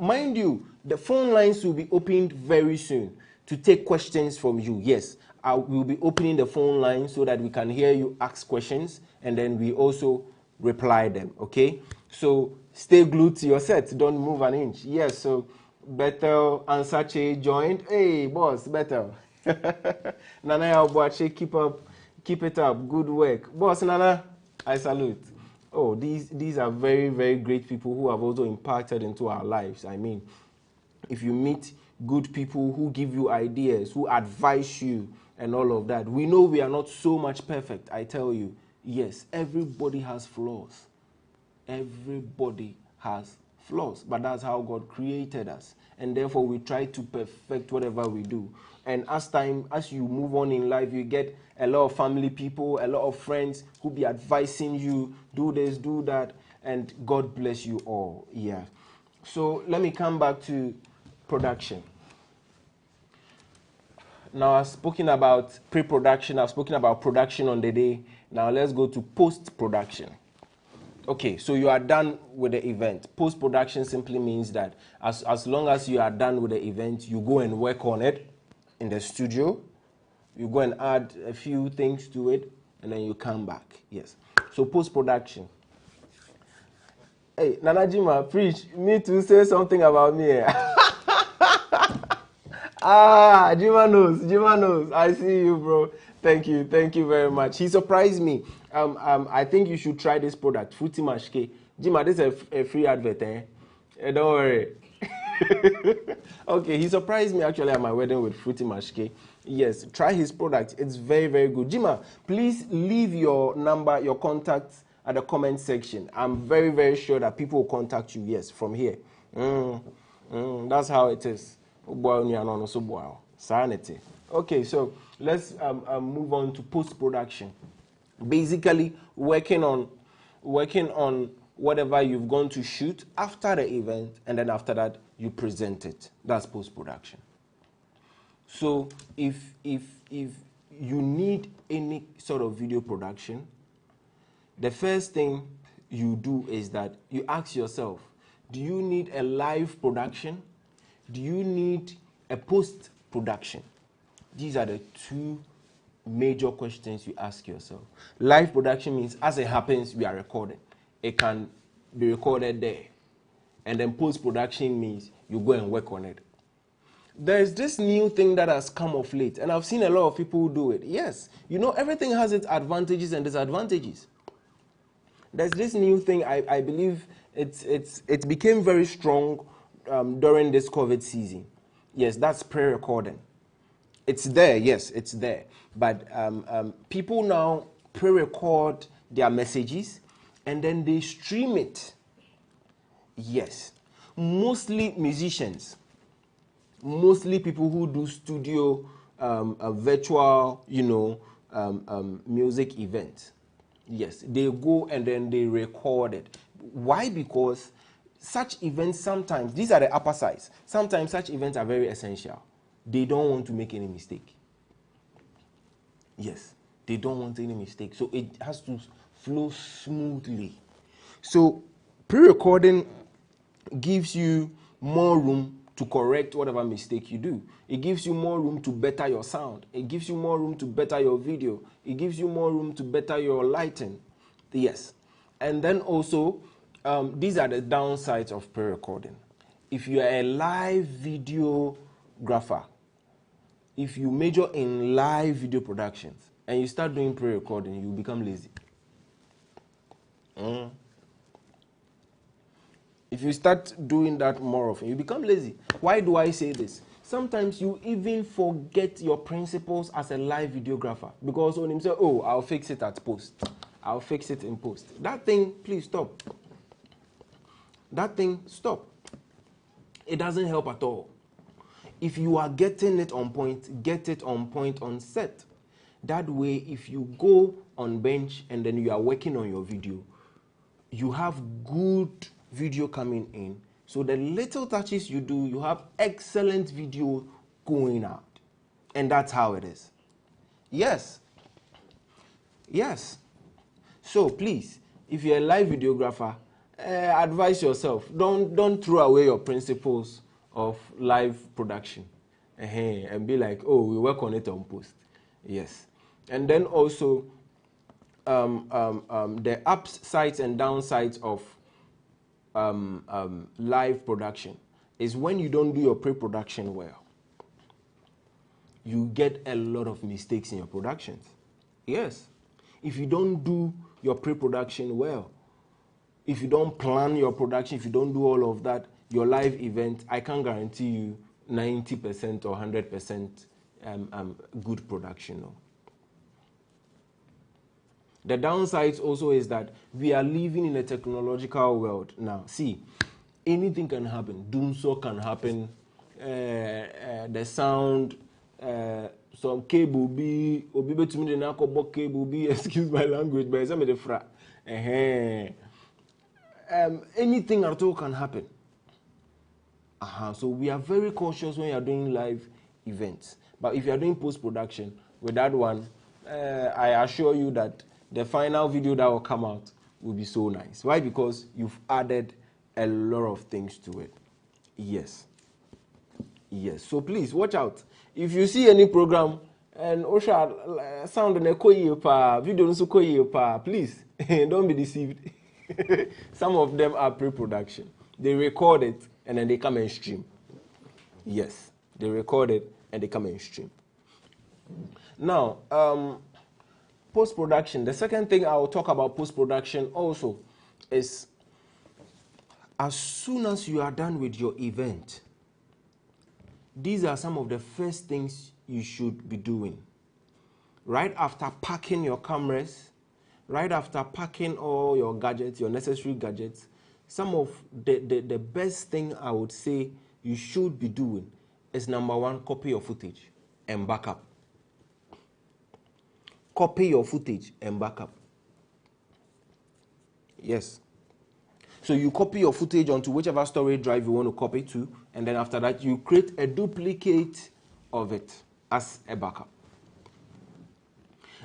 Mind you, the phone lines will be opened very soon to take questions from you. Yes, I will be opening the phone line so that we can hear you ask questions and then we also reply them. Okay, so stay glued to your set. Don't move an inch. Yes, so Bethel Ansache joined. Hey, boss, Bethel. Nana Albuache, keep it up. Good work. Boss Nana, I salute. Oh, these are very, very great people who have also impacted into our lives. I mean, if you meet good people who give you ideas, who advise you and all of that, we know we are not so much perfect, I tell you. Yes, everybody has flaws. Everybody has flaws, but that's how God created us. And therefore, we try to perfect whatever we do. And as you move on in life, you get a lot of family people, a lot of friends who be advising you, do this, do that, and God bless you all. Yeah. So let me come back to production. Now, I've spoken about pre-production, I've spoken about production on the day. Now, let's go to post-production. Okay, so you are done with the event. Post-production simply means that as long as you are done with the event, you go and work on it in the studio. You go and add a few things to it, and then you come back. Yes. So post-production. Hey, Nanajima, Preech, me to say something about me. Jima knows. I see you, bro. Thank you very much. He surprised me. I think you should try this product, Fruity Mashke. Jima, this is a free advert, eh? Don't worry. Okay, he surprised me actually at my wedding with Fruity Mashke. Yes, try his product. It's very, very good. Jima, please leave your number, your contacts at the comment section. I'm very, very sure that people will contact you, yes, from here. That's how it is. Okay, so let's move on to post-production. Basically, working on whatever you've gone to shoot after the event, and then after that, you present it. That's post-production. So if you need any sort of video production, the first thing you do is that you ask yourself, do you need a live production? Do you need a post-production? These are the two major questions you ask yourself. Live production means as it happens, we are recording. It can be recorded there. And then post-production means you go and work on it. There's this new thing that has come of late, and I've seen a lot of people do it. Yes, you know, everything has its advantages and disadvantages. There's this new thing, I believe it became very strong during this COVID season. Yes, that's pre-recording. It's there, yes, it's there. But people now pre-record their messages and then they stream it. Yes, mostly musicians, mostly people who do studio, virtual, music events. Yes, they go and then they record it. Why? Because such events sometimes, these are the upper sides, sometimes such events are very essential. they don't want to make any mistake. Yes, they don't want any mistake. So it has to flow smoothly. So pre-recording gives you more room to correct whatever mistake you do. It gives you more room to better your sound. It gives you more room to better your video. It gives you more room to better your lighting. Yes. And then also, these are the downsides of pre-recording. If you are a live videographer, if you major in live video productions and you start doing pre-recording, you become lazy. If you start doing that more often, you become lazy. Why do I say this? Sometimes you even forget your principles as a live videographer. Because when you say, oh, I'll fix it at post. I'll fix it in post. That thing, please stop. That thing, stop. It doesn't help at all. If you are getting it on point, get it on point on set. That way, if you go on bench and then you are working on your video, you have good video coming in. So the little touches you do, you have excellent video going out. And that's how it is. Yes. Yes. So please, if you're a live videographer, advise yourself. Don't throw away your principles of live production and be like, oh, we work on it on post. Yes. And then also the upsides and downsides of live production is when you don't do your pre-production well, you get a lot of mistakes in your productions. Yes. If you don't do your pre-production well, if you don't plan your production, if you don't do all of that, your live event, I can't guarantee you 90% or 100% good production. No. The downsides also is that we are living in a technological world now. See, anything can happen. Doomsday can happen. The sound, some cable be, cable be. Excuse my language, but some of the fra. Anything at all can happen. So we are very cautious when you are doing live events. But if you are doing post-production, with that one, I assure you that the final video that will come out will be so nice. Why? Because you've added a lot of things to it. Yes. Yes. So please, watch out. If you see any program and Osha sound in a video, please, don't be deceived. Some of them are pre-production. They record it and then they come and stream. Yes. They record it and they come and stream. Now, post-production. The second thing I will talk about post-production also is as soon as you are done with your event, these are some of the first things you should be doing. Right after packing your cameras, right after packing all your gadgets, your necessary gadgets, some of the best thing I would say you should be doing is number one, copy your footage and backup. Copy your footage and backup. Yes. So you copy your footage onto whichever storage drive you want to copy to, and then after that you create a duplicate of it as a backup.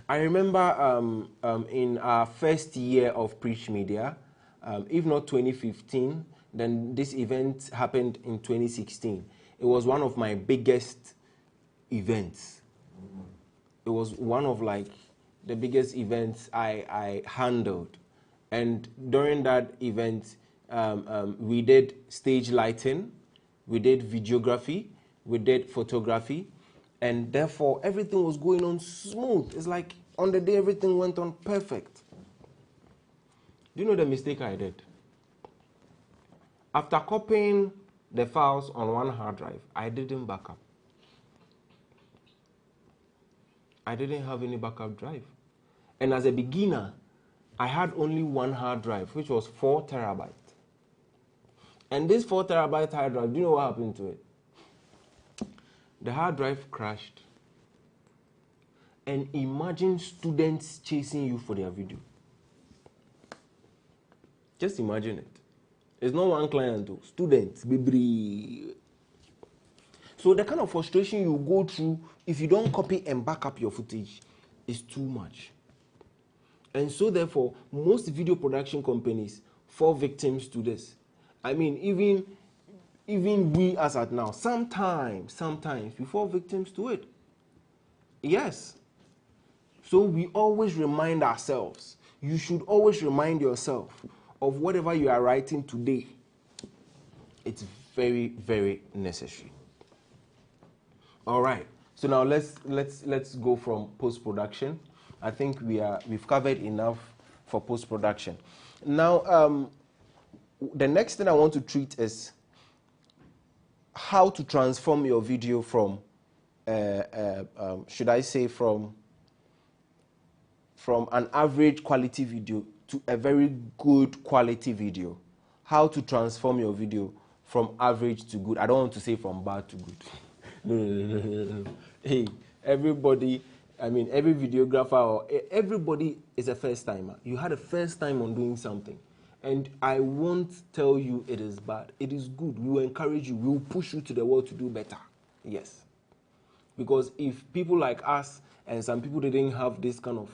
I remember in our first year of Preech Media, if not 2015, then this event happened in 2016. It was one of my biggest events. It was one of like the biggest events I handled. And during that event, we did stage lighting, we did videography, we did photography, and therefore everything was going on smooth. It's like on the day everything went on perfect. Do you know the mistake I did? After copying the files on one hard drive, I didn't back up. I didn't have any backup drive. And as a beginner, I had only one hard drive, which was 4 terabytes. And this 4 terabyte hard drive, do you know what happened to it? The hard drive crashed. And imagine students chasing you for their video. Just imagine it. It's not one client, though. Students, baby. So the kind of frustration you go through if you don't copy and back up your footage is too much. And so therefore, most video production companies fall victims to this. I mean, even we as at now, sometimes we fall victims to it. Yes. So we always remind ourselves. You should always remind yourself of whatever you are writing today. It's very, very necessary. All right. So now let's go from post-production. I think we've covered enough for post-production. Now, the next thing I want to treat is how to transform your video from, should I say, from an average quality video to a very good quality video. How to transform your video from average to good. I don't want to say from bad to good. No. Hey, everybody, I mean, every videographer or everybody is a first timer. You had a first time on doing something. And I won't tell you it is bad. It is good. We will encourage you. We will push you to the world to do better. Yes. Because if people like us and some people didn't have this kind of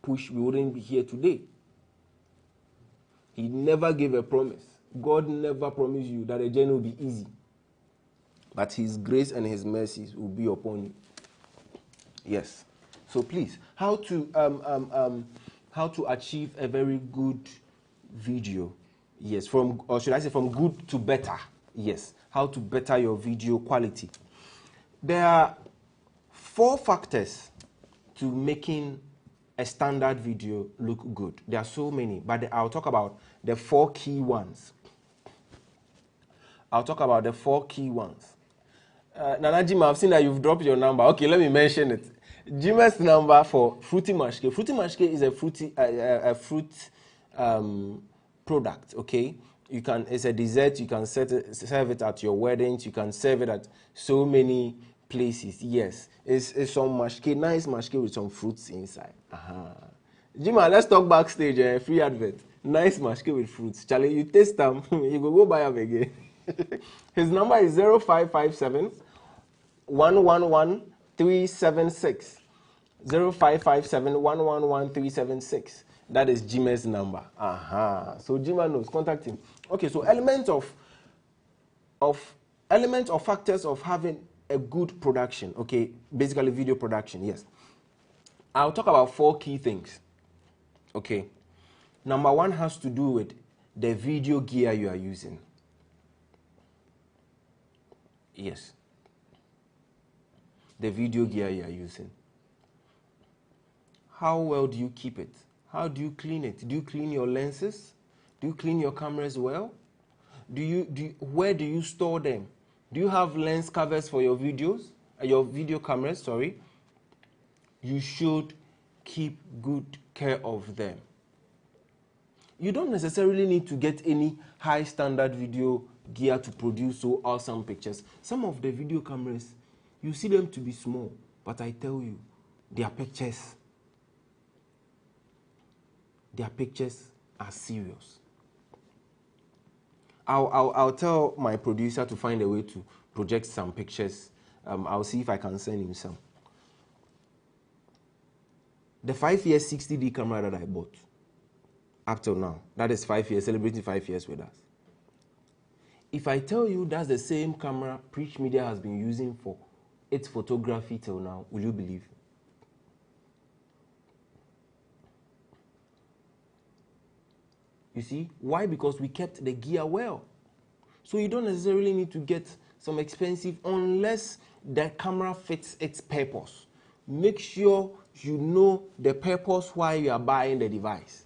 push, we wouldn't be here today. He never gave a promise. God never promised you that the journey will be easy. But His grace and His mercies will be upon you. Yes. So please, how to achieve a very good video? Yes, or should I say from good to better? Yes. How to better your video quality? There are 4 factors to making a standard video look good. There are so many, but I'll talk about the 4 key ones. Nana Jim, I've seen that you've dropped your number. Okay, let me mention it. Jim's number for Fruity Mashke. Fruity Mashke is a fruit product. Okay, it's a dessert. You can serve it at your weddings. You can serve it at so many places. Yes, it's some mashke, nice mashke with some fruits inside. Jima, let's talk backstage. Free advert. Nice mashke with fruits. Charlie, you taste them. You go buy them again. His number is 0557 111 376. 0557 111 376. That is Jima's number. So Jima knows. Contact him. Okay, so elements or factors of having a good production. Okay, basically video production. Yes. I'll talk about 4 key things. Okay. Number 1 has to do with the video gear you are using. Yes. The video gear you are using. How well do you keep it? How do you clean it? Do you clean your lenses? Do you clean your cameras well? Where do you store them? Do you have lens covers for your videos? Your video cameras, sorry. You should keep good care of them. You don't necessarily need to get any high standard video gear to produce so awesome pictures. Some of the video cameras, you see them to be small, but I tell you, their pictures are serious. I'll tell my producer to find a way to project some pictures. I'll see if I can send him some. The 5-year 60D camera that I bought, up till now, that is 5 years, celebrating 5 years with us. If I tell you that's the same camera Preech Media has been using for its photography till now, will you believe? You see? Why? Because we kept the gear well. So you don't necessarily need to get some expensive unless the camera fits its purpose. Make sure you know the purpose why you are buying the device.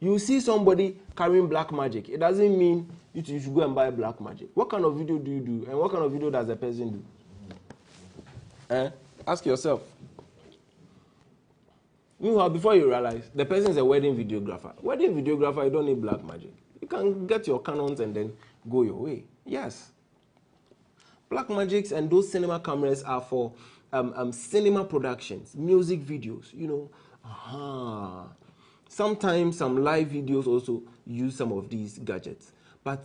You see somebody carrying black magic. It doesn't mean you should go and buy black magic. What kind of video do you do? And what kind of video does the person do? Ask yourself. Meanwhile, before you realize, the person is a wedding videographer. Wedding videographer, you don't need black magic. You can get your Canons and then go your way. Yes. Black magics and those cinema cameras are for cinema productions, music videos, you know. Sometimes some live videos also use some of these gadgets. But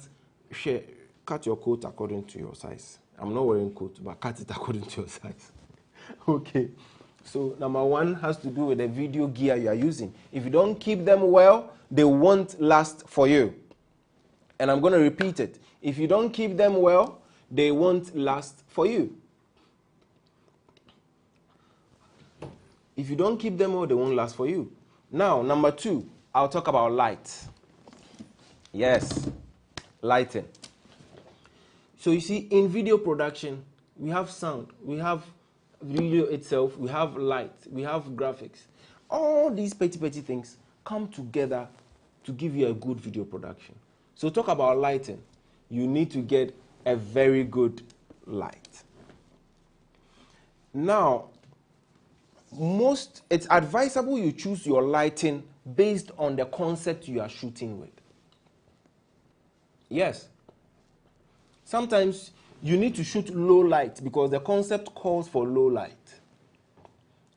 cut your coat according to your size. I'm not wearing coat, but cut it according to your size. Okay. So number one has to do with the video gear you are using. If you don't keep them well, they won't last for you. And I'm going to repeat it. If you don't keep them well, they won't last for you. If you don't keep them well, they won't last for you. Now, number two, I'll talk about light. Yes, lighting. So you see, in video production, we have sound, we have video itself, we have light, we have graphics. All these petty things come together to give you a good video production. So talk about lighting. You need to get a very good light. Now, it's advisable you choose your lighting based on the concept you are shooting with. Yes. Sometimes you need to shoot low light because the concept calls for low light.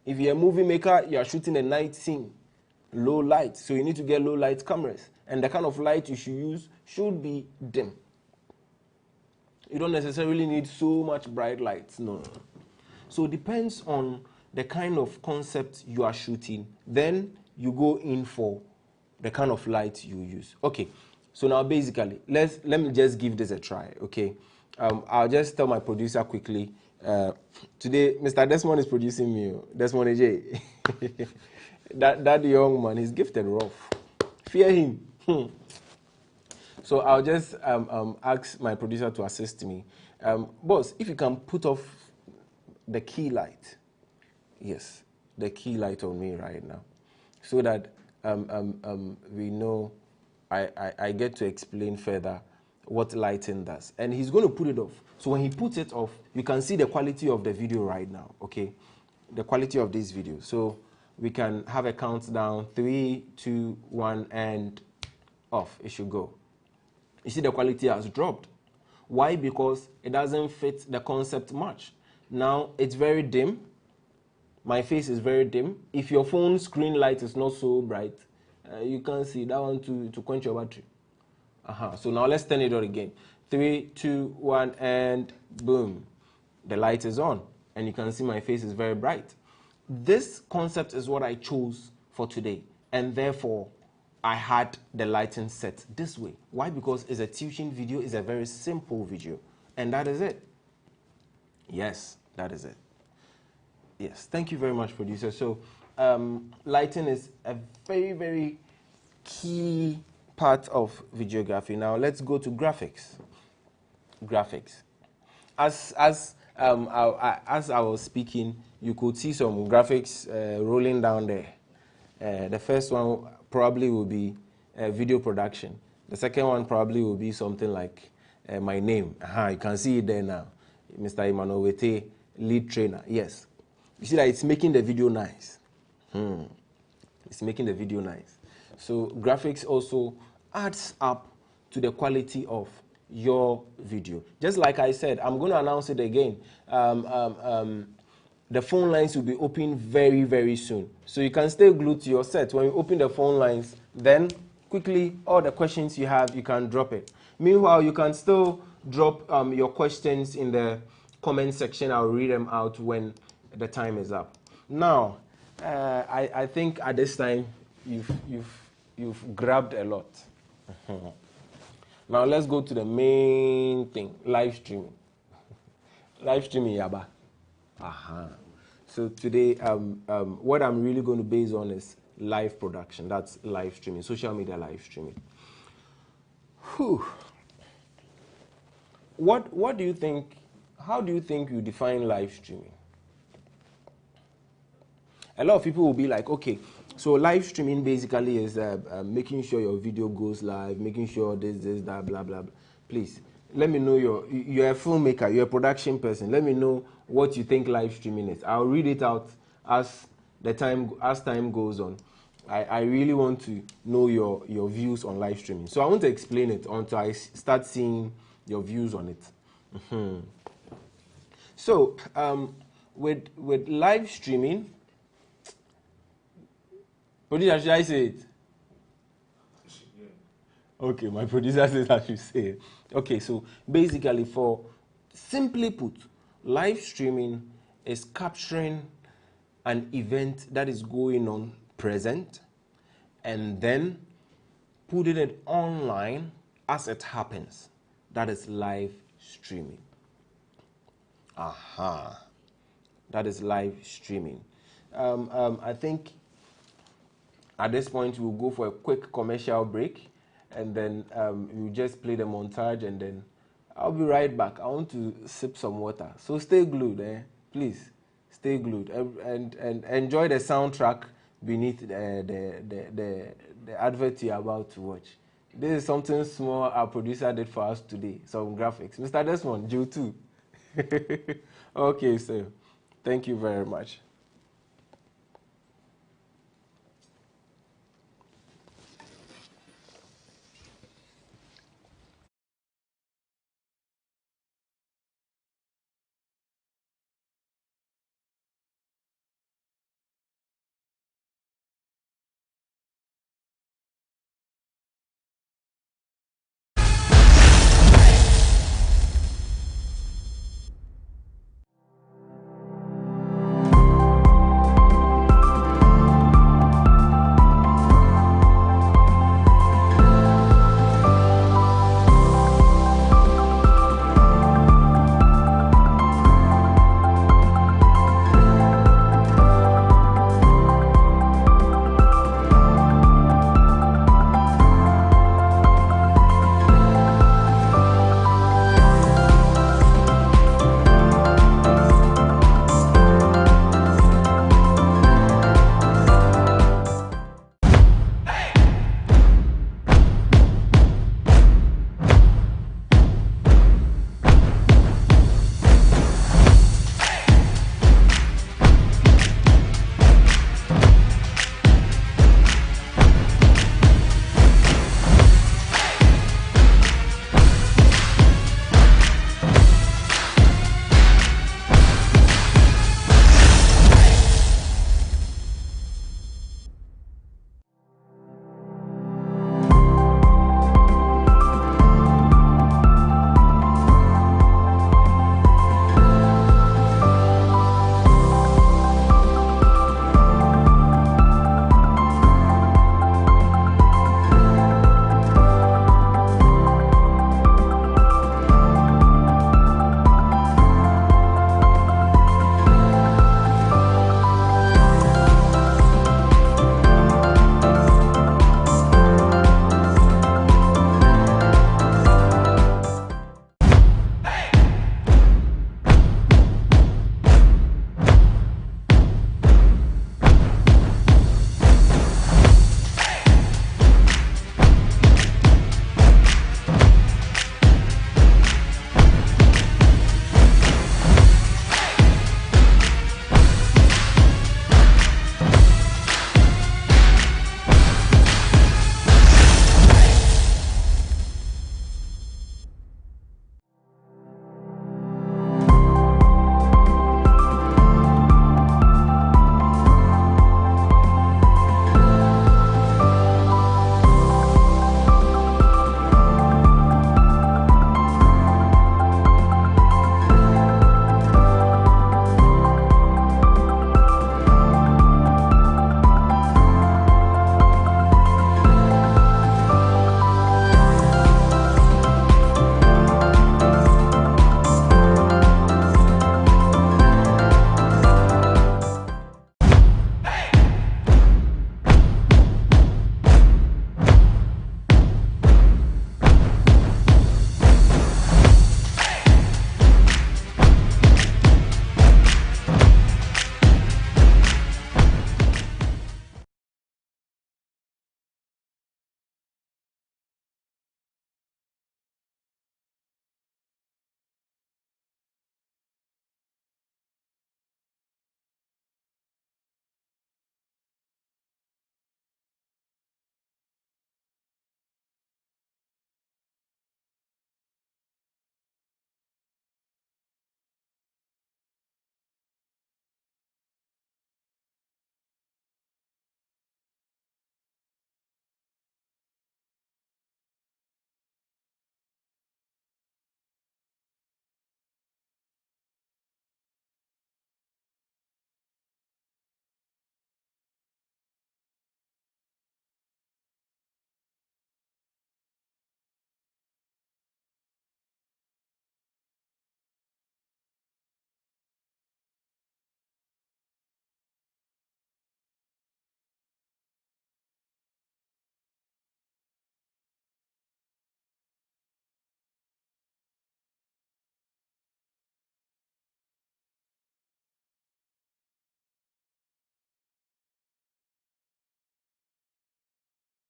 If you're a movie maker, you are shooting a night scene, low light. So you need to get low light cameras. And the kind of light you should use should be dim. You don't necessarily need so much bright lights. No. So it depends on the kind of concept you are shooting. Then you go in for the kind of light you use. Okay. So now basically, let me just give this a try, okay? I'll just tell my producer quickly. Today, Mr. Desmond is producing me. Desmond AJ. that young man, he's gifted rough. Fear him. So I'll just ask my producer to assist me. Boss, if you can put off the key light. Yes, the key light on me right now. So that we know I get to explain further what lighting does. And he's going to put it off. So when he puts it off, you can see the quality of the video right now, okay? The quality of this video. So we can have a countdown, 3, 2, 1, and off. It should go. You see the quality has dropped. Why? Because it doesn't fit the concept much. Now, it's very dim. My face is very dim. If your phone screen light is not so bright, you can see that one to quench your battery. So now let's turn it on again. 3, 2, 1, and boom. The light is on. And you can see my face is very bright. This concept is what I chose for today. And therefore, I had the lighting set this way. Why? Because it's a teaching video. It's a very simple video. And that is it. Yes, that is it. Yes, thank you very much, producer. So lighting is a very, very key part of videography. Now let's go to graphics. Graphics. As I was speaking, you could see some graphics rolling down there. The first one probably will be video production. The second one probably will be something like my name. You can see it there now. Mr. Emmanuel Wettey, lead trainer. Yes. You see that it's making the video nice. It's making the video nice. So graphics also adds up to the quality of your video. Just like I said, I'm going to announce it again. The phone lines will be open very, very soon. So you can stay glued to your set. When you open the phone lines, then quickly, all the questions you have, you can drop it. Meanwhile, you can still drop your questions in the comment section. I'll read them out when the time is up. Now, I think at this time, you've grabbed a lot. Now, let's go to the main thing, live streaming. Live streaming, Yaba. So today, what I'm really going to base on is live production. That's live streaming, social media live streaming. Whew. What do you think, how do you think you define live streaming? A lot of people will be like, okay, so live streaming basically is making sure your video goes live, making sure this, that, blah, blah, blah. Please, let me know you're a filmmaker, you're a production person. Let me know what you think live streaming is. I'll read it out as time goes on. I really want to know your views on live streaming. So I want to explain it until I start seeing your views on it. So with live streaming, producer, should I say it? Okay, my producer says I should say it. Okay, so basically for Simply put, live streaming is capturing an event that is going on present and then putting it online as it happens. That is live streaming. Aha. That is live streaming. I think at this point we'll go for a quick commercial break, and then we'll just play the montage, and then I'll be right back. I want to sip some water. So stay glued, please. Stay glued and enjoy the soundtrack beneath the advert you're about to watch. This is something small our producer did for us today, some graphics. Mr. Desmond, you too. Okay, so thank you very much.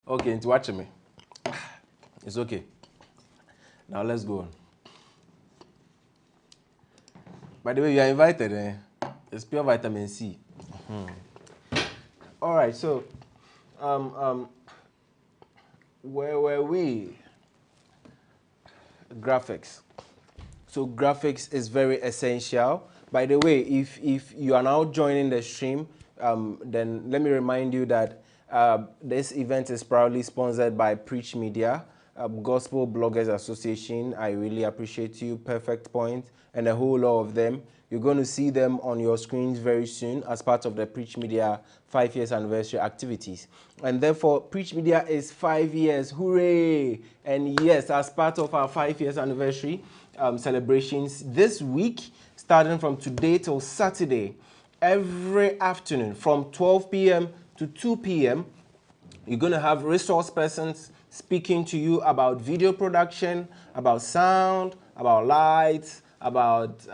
Okay, into watching me. It's okay. Now let's go on. By the way, you are invited. It's pure vitamin C. All right. So, where were we? Graphics. So graphics is very essential. By the way, if you are now joining the stream, then let me remind you that this event is proudly sponsored by Preech Media, Gospel Bloggers Association. I really appreciate you, Perfect Point, and a whole lot of them. You're going to see them on your screens very soon as part of the Preech Media 5 years anniversary activities. And therefore, Preech Media is 5 years. Hooray! And yes, as part of our 5 years anniversary celebrations this week, starting from today till Saturday, every afternoon from 12 p.m. to 2 p.m., you're going to have resource persons speaking to you about video production, about sound, about lights, about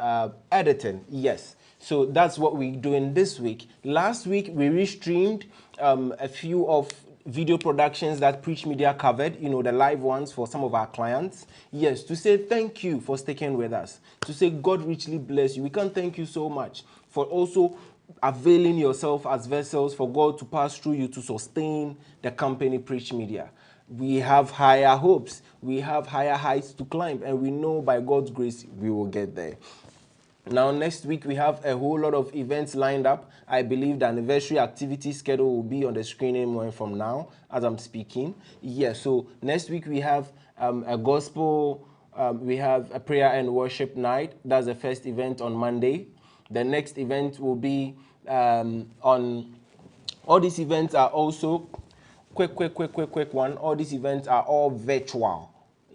editing. Yes. So that's what we're doing this week. Last week, we restreamed a few of video productions that Preech Media covered, you know, the live ones for some of our clients. Yes, to say thank you for sticking with us, to say God richly bless you. We can't thank you so much for also availing yourself as vessels for God to pass through you to sustain the company Preech Media. We have higher hopes, we have higher heights to climb, and we know by God's grace we will get there. Now, next week, we have a whole lot of events lined up. I believe the anniversary activity schedule will be on the screen anywhere from now as I'm speaking. Yes, so next week we have a gospel, we have a prayer and worship night. That's the first event on Monday. The next event will be on, all these events are also, quick one, all these events are all virtual.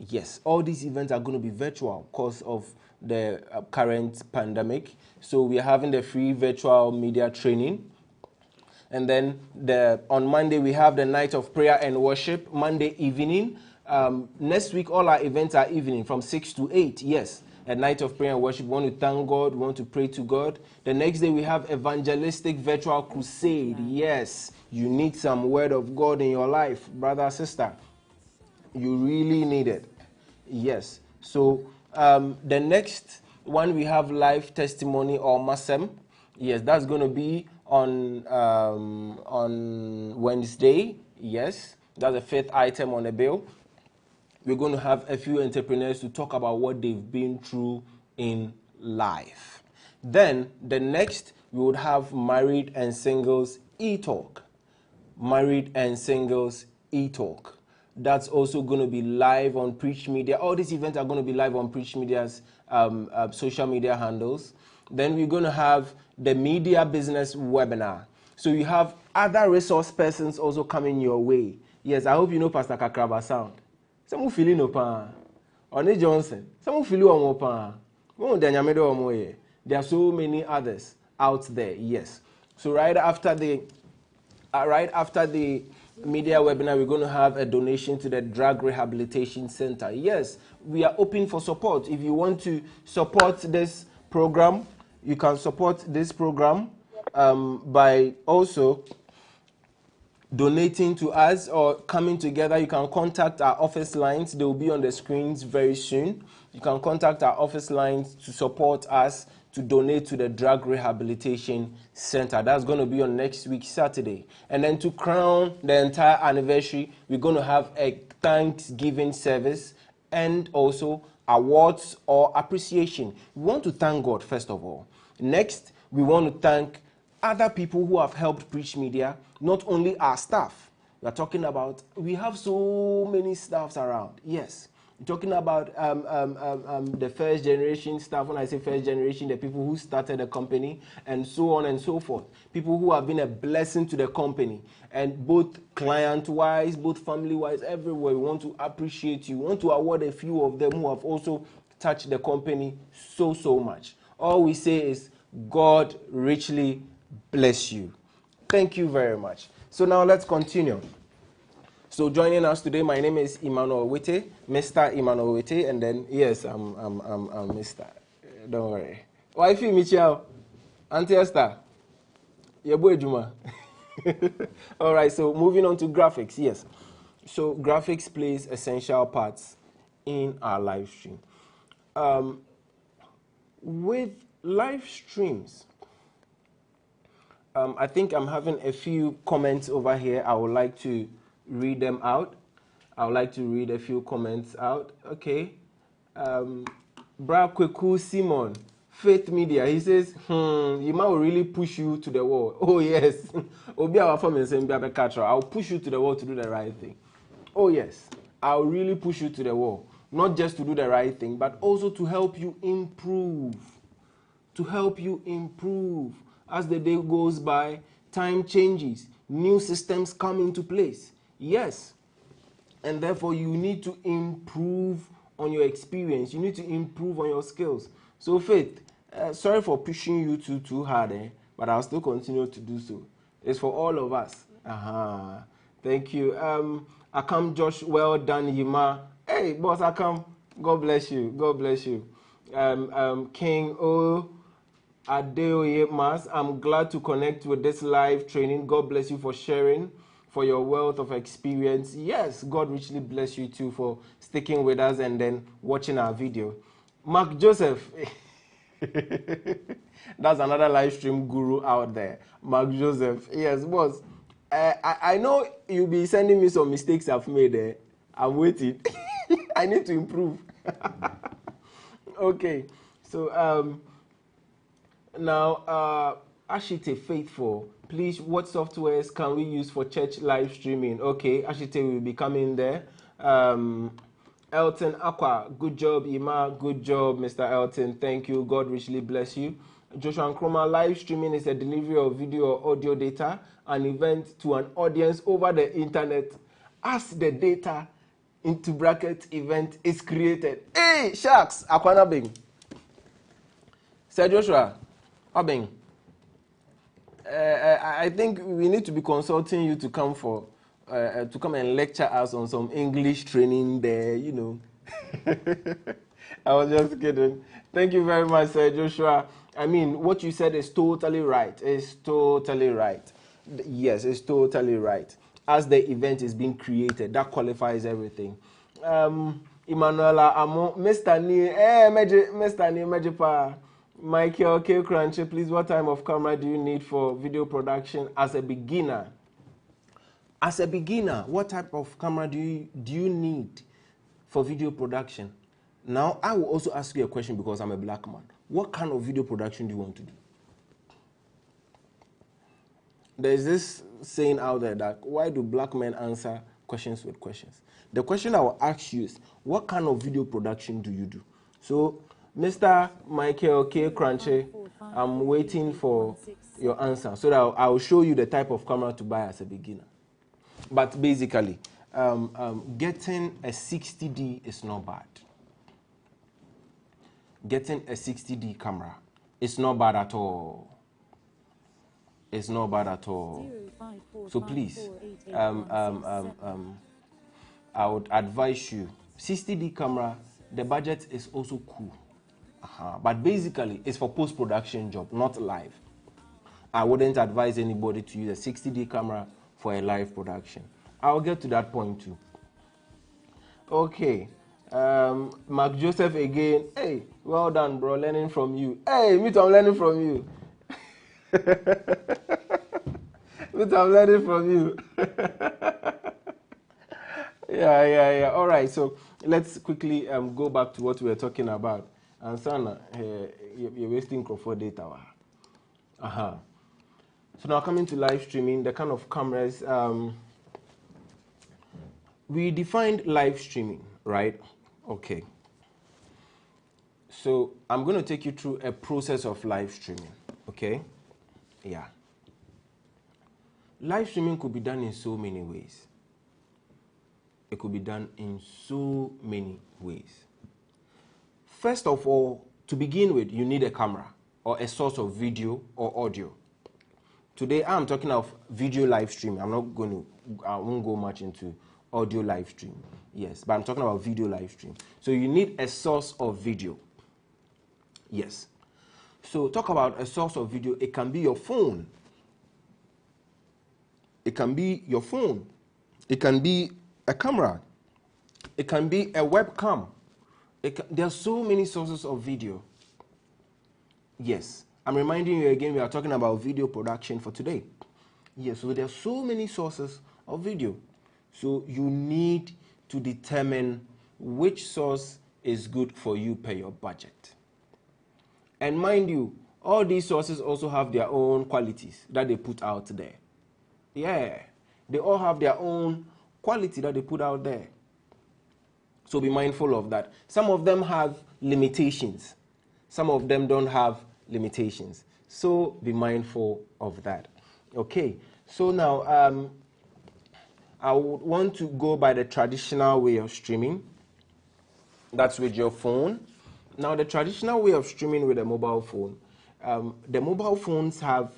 Yes, all these events are going to be virtual because of the current pandemic. So we are having the free virtual media training. And then on Monday, we have the night of prayer and worship, Monday evening. Next week, all our events are evening from 6 to 8. Yes, a night of prayer and worship. We want to thank God. We want to pray to God. The next day, we have evangelistic virtual crusade. Yes, you need some word of God in your life, brother, sister. You really need it. Yes. So the next one, we have live testimony or masem. Yes, that's going to be on Wednesday. Yes, that's the fifth item on the bill. We're going to have a few entrepreneurs to talk about what they've been through in life. Then the next, we would have married and singles e-talk. Married and singles e-talk. That's also going to be live on Preech Media. All these events are going to be live on Preech Media's social media handles. Then we're going to have the media business webinar. So you have other resource persons also coming your way. Yes, I hope you know Pastor Kakraba Sound. Some feel no pa. Oni Johnson. Some feel no pa. There are so many others out there. Yes. So right after the media webinar, we're going to have a donation to the Drug Rehabilitation Center. Yes, we are open for support. If you want to support this program, you can support this program by also donating to us or coming together. You can contact our office lines. They will be on the screens very soon. You can contact our office lines to support us to donate to the Drug Rehabilitation Center. That's going to be on next week, Saturday. And then to crown the entire anniversary, we're going to have a Thanksgiving service and also awards or appreciation. We want to thank God, first of all. Next, we want to thank other people who have helped Preech Media, not only our staff. We are talking about, we have so many staffs around. Yes. We're talking about the first generation staff. When I say first generation, the people who started the company and so on and so forth. People who have been a blessing to the company. And both client-wise, both family-wise, everywhere, we want to appreciate you. We want to award a few of them who have also touched the company so much. All we say is, God richly bless you. Thank you very much. So now let's continue. So joining us today, my name is Emmanuel Wettey, Mr. Emmanuel Wettey, and then yes, I'm Mr. Don't worry. Wifey Michelle, Auntie Esther, your boy Juma. All right. So moving on to graphics. Yes. So graphics plays essential parts in our live stream. With live streams, I think I'm having a few comments over here. I would like to read them out. I would like to read a few comments out. Okay. Bra Kweku Simon, Faith Media, he says, Yima will really push you to the wall. Oh, yes. I'll push you to the wall to do the right thing. Oh, yes. I'll really push you to the wall. Not just to do the right thing, but also to help you improve. To help you improve. As the day goes by, time changes. New systems come into place. Yes. And therefore, you need to improve on your experience. You need to improve on your skills. So, Faith, sorry for pushing you too hard, but I'll still continue to do so. It's for all of us. Thank you. Akam Josh, well done, Yima. Hey, boss Akam, God bless you. God bless you. King O Adeoye Mas, I'm glad to connect with this live training. God bless you for sharing, for your wealth of experience. Yes, God richly bless you too for sticking with us and then watching our video. Mark Joseph, that's another live stream guru out there. Mark Joseph, yes, boss. I know you'll be sending me some mistakes I've made there. I'm waiting. I need to improve. Okay, so now Ashite Faithful, please, what softwares can we use for church live streaming? Okay, Ashite will be coming there. Elton Aqua, good job. Ima, good job, Mr. Elton. Thank you. God richly bless you. Joshua Nkrumah, live streaming is a delivery of video or audio data, an event to an audience over the internet as the data into bracket event is created. Hey, sharks, Akwana Bing. Sir Joshua, Abing, I think we need to be consulting you to come and lecture us on some English training there, you know. I was just kidding. Thank you very much, Sir Joshua. I mean, what you said is totally right. It's totally right. Yes, it's totally right. As the event is being created, that qualifies everything. Emmanuel Amo, Mr. Ni, Mr. Ni, Mejipa. Michael K. Crunchy, please, what type of camera do you need for video production as a beginner? As a beginner, what type of camera do you need for video production? Now, I will also ask you a question because I'm a black man. What kind of video production do you want to do? There's this saying out there that why do black men answer questions with questions? The question I will ask you is, what kind of video production do you do? So, Mr. Michael K. Crunchy, I'm waiting for your answer so that I'll show you the type of camera to buy as a beginner. But basically, getting a 60D is not bad. Getting a 60D camera is not bad at all. It's not bad at all. So please, I would advise you, 60D camera, the budget is also cool. But basically, it's for post-production job, not live. I wouldn't advise anybody to use a 60D camera for a live production. I'll get to that point too. Okay. Mark Joseph again. Hey, well done, bro. Learning from you. Hey, me too, I'm learning from you. Me too, I'm learning from you. Yeah. All right, so let's quickly go back to what we were talking about. And Sana, you're wasting Crawford data. So now coming to live streaming, the kind of cameras, we defined live streaming, right? Okay. So I'm going to take you through a process of live streaming, okay? Yeah. Live streaming could be done in so many ways. It could be done in so many ways. First of all, to begin with, you need a camera or a source of video or audio. Today, I'm talking of video live streaming. I won't go much into audio live stream. Yes, but I'm talking about video live stream. So you need a source of video. Yes. So talk about a source of video. It can be your phone. It can be your phone. It can be a camera. It can be a webcam. There are so many sources of video. Yes, I'm reminding you again, we are talking about video production for today. Yes, so there are so many sources of video. So you need to determine which source is good for you per your budget. And mind you, all these sources also have their own qualities that they put out there. Yeah, they all have their own quality that they put out there. So be mindful of that. Some of them have limitations. Some of them don't have limitations. So be mindful of that. Okay, so now I would want to go by the traditional way of streaming. That's with your phone. Now the traditional way of streaming with a mobile phone, the mobile phones have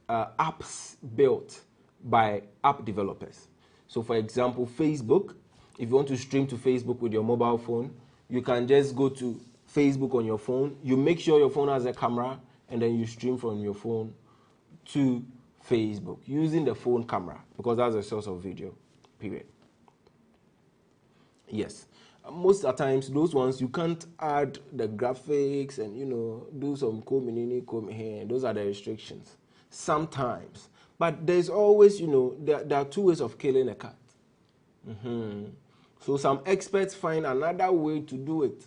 apps built by app developers. So for example, Facebook, if you want to stream to Facebook with your mobile phone, you can just go to Facebook on your phone. You make sure your phone has a camera, and then you stream from your phone to Facebook using the phone camera, because that's a source of video, period. Yes. Most of the times, those ones, you can't add the graphics and, do some comb here. Those are the restrictions. Sometimes. But there's always, there are two ways of killing a cat. So some experts find another way to do it,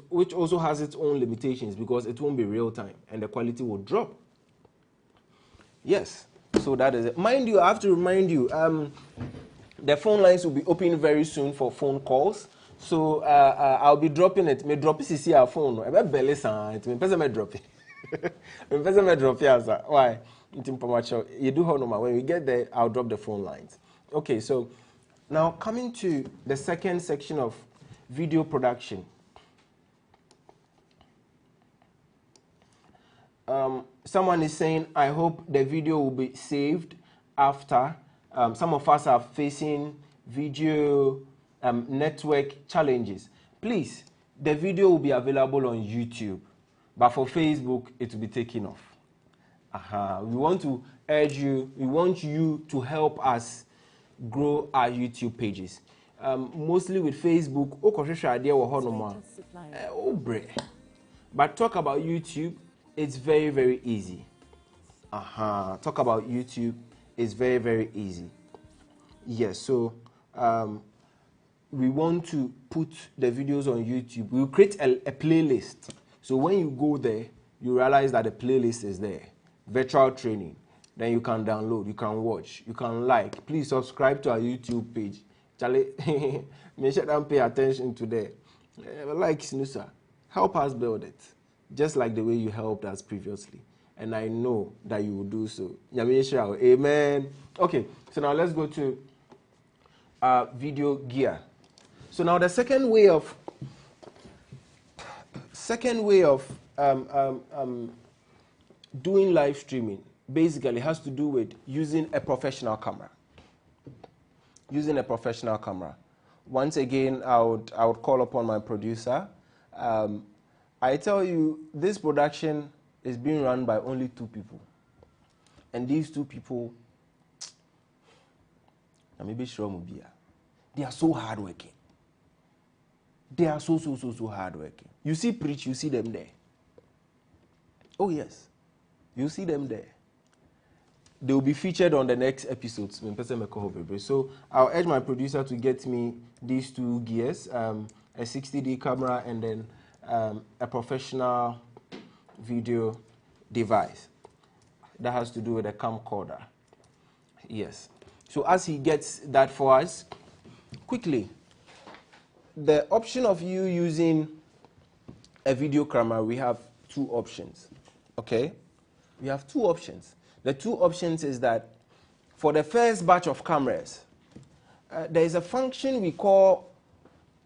which also has its own limitations, because it won't be real time and the quality will drop. Yes, so that is it. Mind you, I have to remind you, the phone lines will be open very soon for phone calls. So I'll be dropping it. Me drop it see our phone. Me belly sound. Me pesa me drop it. Me pesa me drop it. Why? You do how normal. When we get there, I'll drop the phone lines. Okay, so now coming to the second section of video production. Someone is saying, I hope the video will be saved after. Some of us are facing video network challenges. Please, the video will be available on YouTube, but for Facebook, it will be taken off. We want to urge you, we want you to help us grow our YouTube pages. Mostly with Facebook, but talk about YouTube, it's very, very easy. Talk about YouTube, it's very, very easy. Yes, so we want to put the videos on YouTube. We'll create a playlist. So when you go there, you realize that the playlist is there. Virtual training. Then you can download, you can watch, you can like. Please subscribe to our YouTube page. Charlie, make sure and pay attention to that. Like Snusa, help us build it. Just like the way you helped us previously. And I know that you will do so. Amen. Okay, so now let's go to video gear. So now the second way of doing live streaming basically has to do with using a professional camera. Using a professional camera. Once again, I would call upon my producer. I tell you, this production is being run by only 2 people. And these 2 people, they are so hardworking. They are so hardworking. You see Preech, you see them there. Oh yes, you see them there. They will be featured on the next episodes. So I'll urge my producer to get me these 2 gears, a 60D camera and then a professional video device that has to do with a camcorder. Yes. So as he gets that for us, quickly, the option of you using a video camera, we have 2 options. Okay? We have 2 options. The 2 options is that for the first batch of cameras, there is a function we call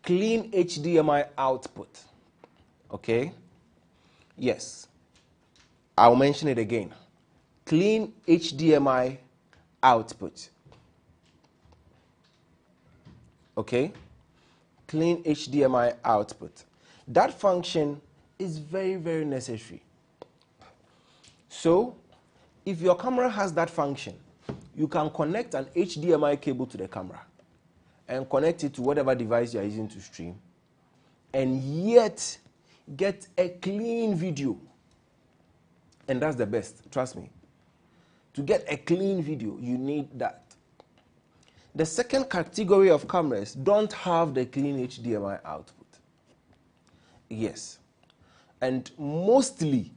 clean HDMI output. Okay? Yes. I'll mention it again. Clean HDMI output. Okay? Clean HDMI output. That function is very, very necessary. So, if your camera has that function, you can connect an HDMI cable to the camera. and connect it to whatever device you are using to stream, and yet get a clean video. And that's the best, trust me. To get a clean video, you need that. The second category of cameras don't have the clean HDMI output. Yes. And mostly,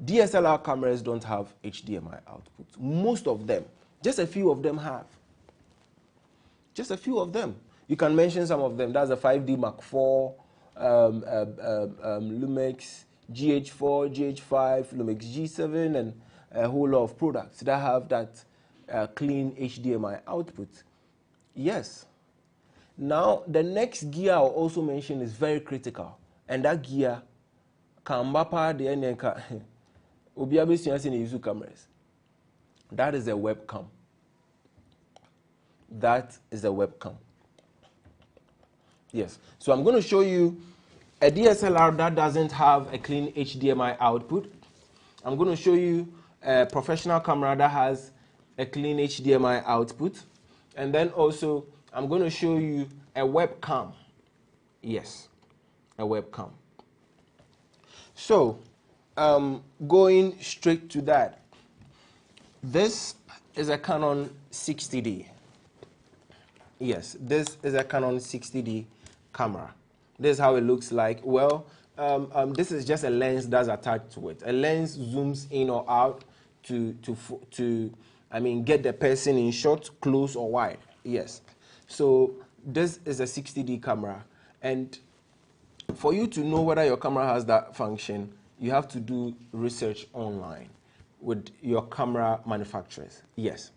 DSLR cameras don't have HDMI output. Most of them. Just a few of them have. Just a few of them. You can mention some of them. That's a 5D Mark IV, Lumix GH4, GH5, Lumix G7, and a whole lot of products that have that clean HDMI output. Yes. Now, the next gear I'll also mention is very critical. And that gear can map the NNK. cameras. That is a webcam. That is a webcam. Yes. So I'm going to show you a DSLR that doesn't have a clean HDMI output. I'm going to show you a professional camera that has a clean HDMI output. And then also, I'm going to show you a webcam. Yes, a webcam. So, going straight to that. This is a Canon 60D. Yes, this is a Canon 60D camera. This is how it looks like. Well, this is just a lens that's attached to it. A lens zooms in or out to get the person in short, close, or wide. Yes. So this is a 60D camera, and for you to know whether your camera has that function, you have to do research online with your camera manufacturers. Yes.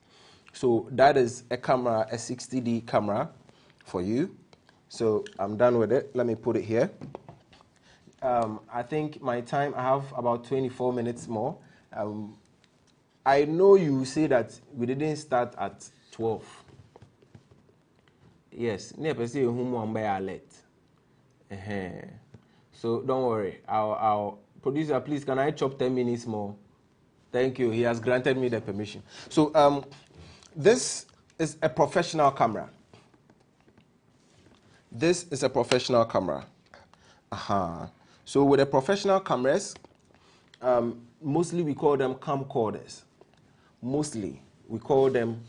So that is a camera, a 60D camera for you. So I'm done with it. Let me put it here. I think my time, I have about 24 minutes more. I know you say that we didn't start at 12. Yes, never say whom by alert. So don't worry. Our producer, please, can I chop 10 minutes more? Thank you. He has granted me the permission. So this is a professional camera. This is a professional camera. So with the professional cameras, mostly we call them camcorders. Mostly we call them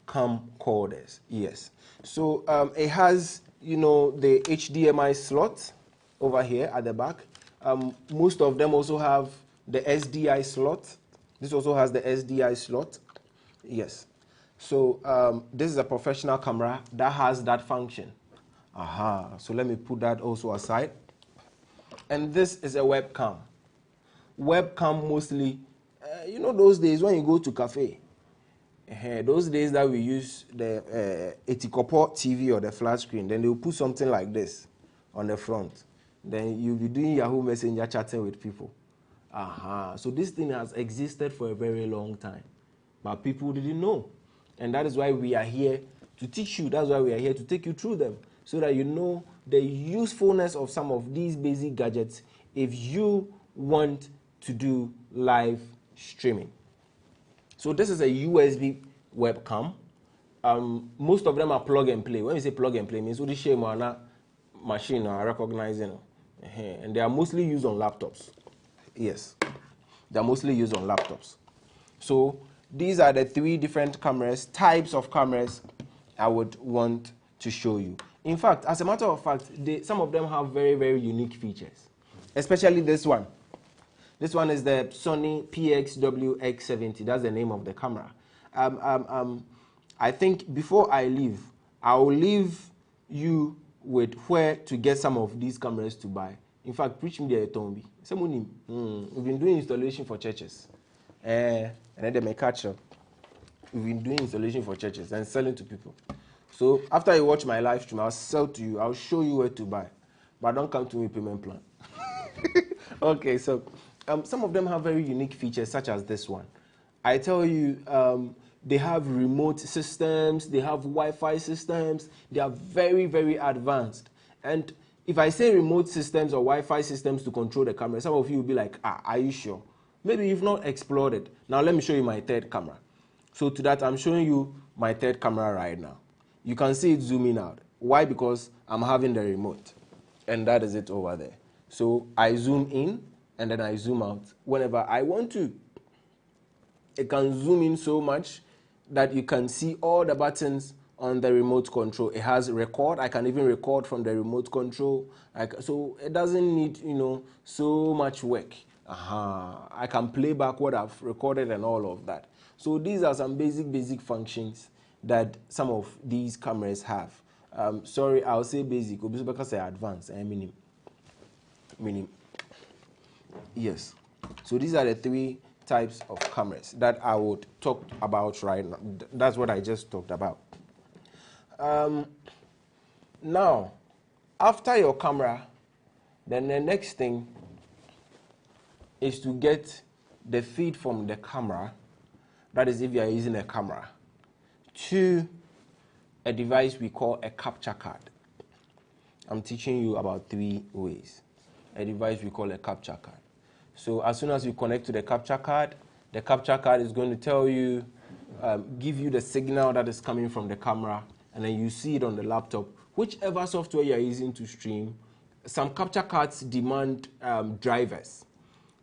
camcorders. Yes. So it has, the HDMI slot over here at the back. Most of them also have the SDI slot. This also has the SDI slot. Yes. So this is a professional camera that has that function. So let me put that also aside. And this is a webcam. Webcam mostly, those days when you go to cafe, those days that we use the etiquette TV or the flat screen, then they will put something like this on the front. Then you'll be doing Yahoo Messenger chatting with people. So this thing has existed for a very long time, but people didn't know. And that is why we are here to teach you. That's why we are here to take you through them, so that you know the usefulness of some of these basic gadgets if you want to do live streaming. So this is a USB webcam. Most of them are plug and play. When we say plug and play, means share machine are recognizing, and they are mostly used on laptops. Yes, they are mostly used on laptops. So these are the three different cameras, types of cameras I would want to show you. In fact, as a matter of fact, some of them have very, very unique features, especially this one. This one is the Sony PXW-X70. That's the name of the camera. I think before I leave, I will leave you with where to get some of these cameras to buy. In fact, Preech me the Tombi. We've been doing installation for churches. And then they may catch up. We've been doing installation for churches and selling to people. So after you watch my live stream, I'll sell to you. I'll show you where to buy. But don't come to me payment plan. Okay, so some of them have very unique features, such as this one. I tell you, they have remote systems, they have Wi-Fi systems, they are very, very advanced. And if I say remote systems or Wi-Fi systems to control the camera, some of you will be like, are you sure? Maybe you've not explored it. Now let me show you my third camera. So to that, I'm showing you my third camera right now. You can see it zooming out. Why? Because I'm having the remote, and that is it over there. So I zoom in, and then I zoom out whenever I want to. It can zoom in so much that you can see all the buttons on the remote control. It has record. I can even record from the remote control. So it doesn't need, so much work. I can play back what I've recorded and all of that. So these are some basic functions that some of these cameras have. Sorry, I'll say basic because I advanced. Meaning. Yes. So these are the three types of cameras that I would talk about right now. That's what I just talked about. Now, after your camera, then the next thing is to get the feed from the camera, that is if you are using a camera, to a device we call a capture card. I'm teaching you about 3 ways. A device we call a capture card. So as soon as you connect to the capture card is going to tell you, give you the signal that is coming from the camera, and then you see it on the laptop. Whichever software you are using to stream, some capture cards demand drivers.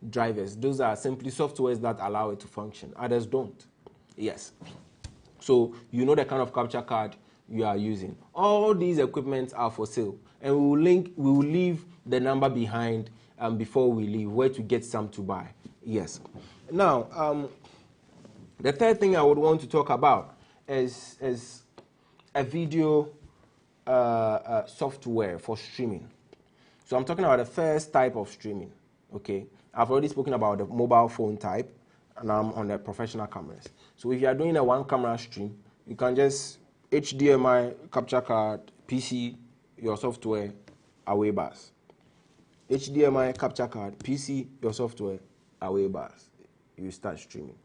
Those are simply softwares that allow it to function. Others don't. Yes. So you know the kind of capture card you are using. All these equipments are for sale, and we will leave the number behind before we leave, where to get some to buy. Yes. Now, the third thing I would want to talk about is a video software for streaming. So I'm talking about the first type of streaming. Okay, I've already spoken about the mobile phone type, and I'm on the professional cameras. So if you are doing a one camera stream, you can just HDMI, capture card, PC, your software, away bars. HDMI, capture card, PC, your software, away bars. You start streaming.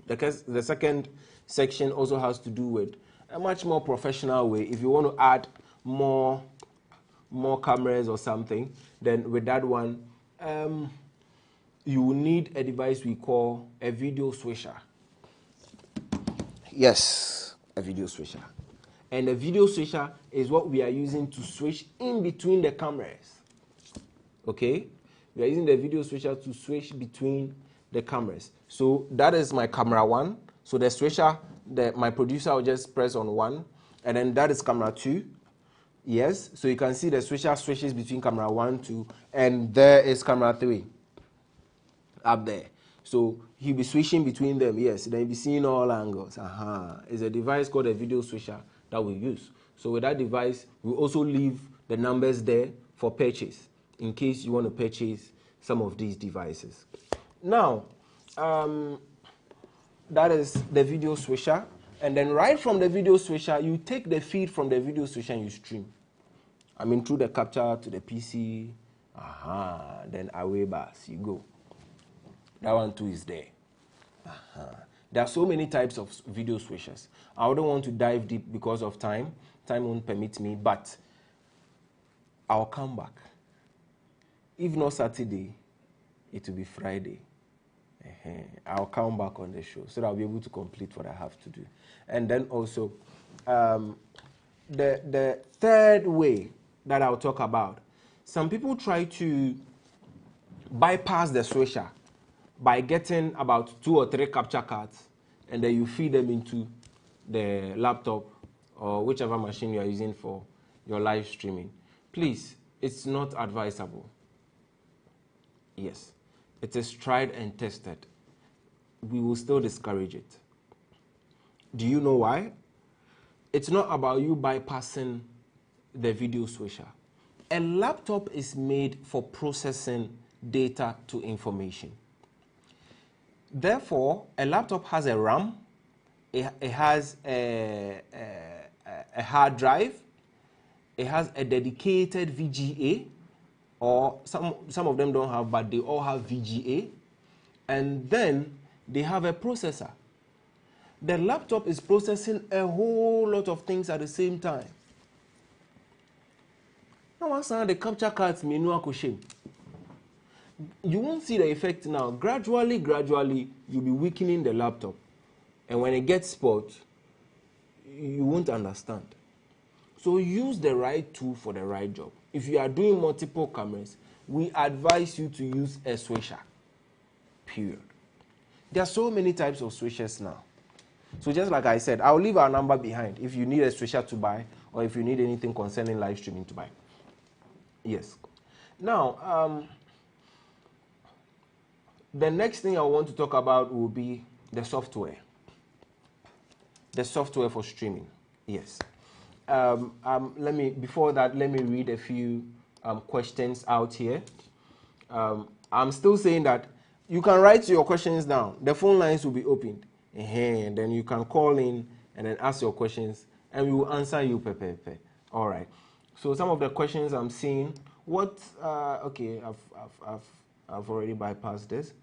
The second section also has to do with a much more professional way. If you want to add more cameras or something, then with that one, you will need a device we call a video switcher. Yes, a video switcher. And a video switcher is what we are using to switch in between the cameras. Okay? We are using the video switcher to switch between the cameras. So that is my camera 1. So the switcher, my producer will just press on 1. And then that is camera 2. Yes, so you can see the switcher switches between camera 1, 2, and there is camera 3 up there. So he'll be switching between them, yes, then you'll be seeing all angles. It's a device called a video switcher that we use. So with that device, we also leave the numbers there for purchase, in case you want to purchase some of these devices. Now, that is the video switcher. And then right from the video switcher, you take the feed from the video switcher and you stream. Through the capture to the PC. Then away bars, you go. That one too is there. There are so many types of video switchers. I wouldn't want to dive deep because of time. Time won't permit me, but I'll come back. If not Saturday, it will be Friday. I'll come back on the show so that I'll be able to complete what I have to do. And then also, the third way that I'll talk about, some people try to bypass the switcher by getting about 2 or 3 capture cards, and then you feed them into the laptop or whichever machine you are using for your live streaming. Please, it's not advisable. Yes. It is tried and tested. We will still discourage it. Do you know why? It's not about you bypassing the video switcher. A laptop is made for processing data to information. Therefore, a laptop has a RAM, it has a hard drive, it has a dedicated VGA, or some of them don't have, but they all have VGA, and then they have a processor. The laptop is processing a whole lot of things at the same time. Now, once the capture cards may know shame. You won't see the effect now. Gradually, you'll be weakening the laptop, and when it gets spoiled, you won't understand. So use the right tool for the right job. If you are doing multiple cameras, we advise you to use a switcher, period. There are so many types of switchers now. So just like I said, I'll leave our number behind if you need a switcher to buy or if you need anything concerning live streaming to buy. Yes. Now, the next thing I want to talk about will be the software. The software for streaming. Yes. Before that, let me read a few questions out here. I'm still saying that you can write your questions down. The phone lines will be opened. And then you can call in and then ask your questions and we will answer you. All right. So some of the questions I'm seeing, okay, I've already bypassed this.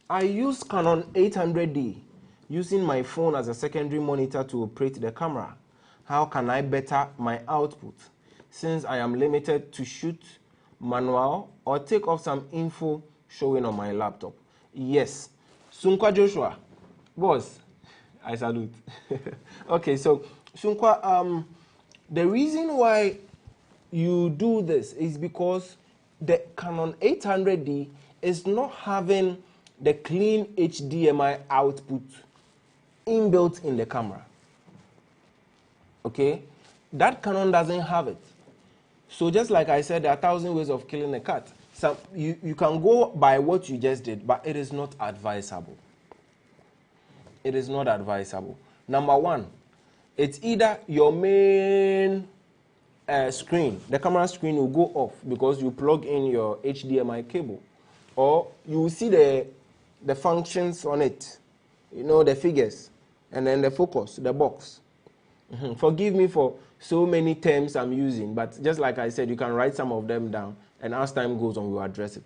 I use Canon 800D using my phone as a secondary monitor to operate the camera. How can I better my output since I am limited to shoot manual or take off some info showing on my laptop? Yes. Sunkwa Joshua, boss, I salute. Okay, so Sunkwa, the reason why you do this is because the Canon 800D is not having the clean HDMI output inbuilt in the camera. Okay? That Canon doesn't have it. So just like I said, there are 1,000 ways of killing a cat. So you can go by what you just did, but it is not advisable. It is not advisable. Number one, it's either your main screen, the camera screen will go off because you plug in your HDMI cable, or you will see the functions on it, you know, the figures, and then the focus, the box. Forgive me for so many terms I'm using, but just like I said, you can write some of them down, and as time goes on, we'll address it.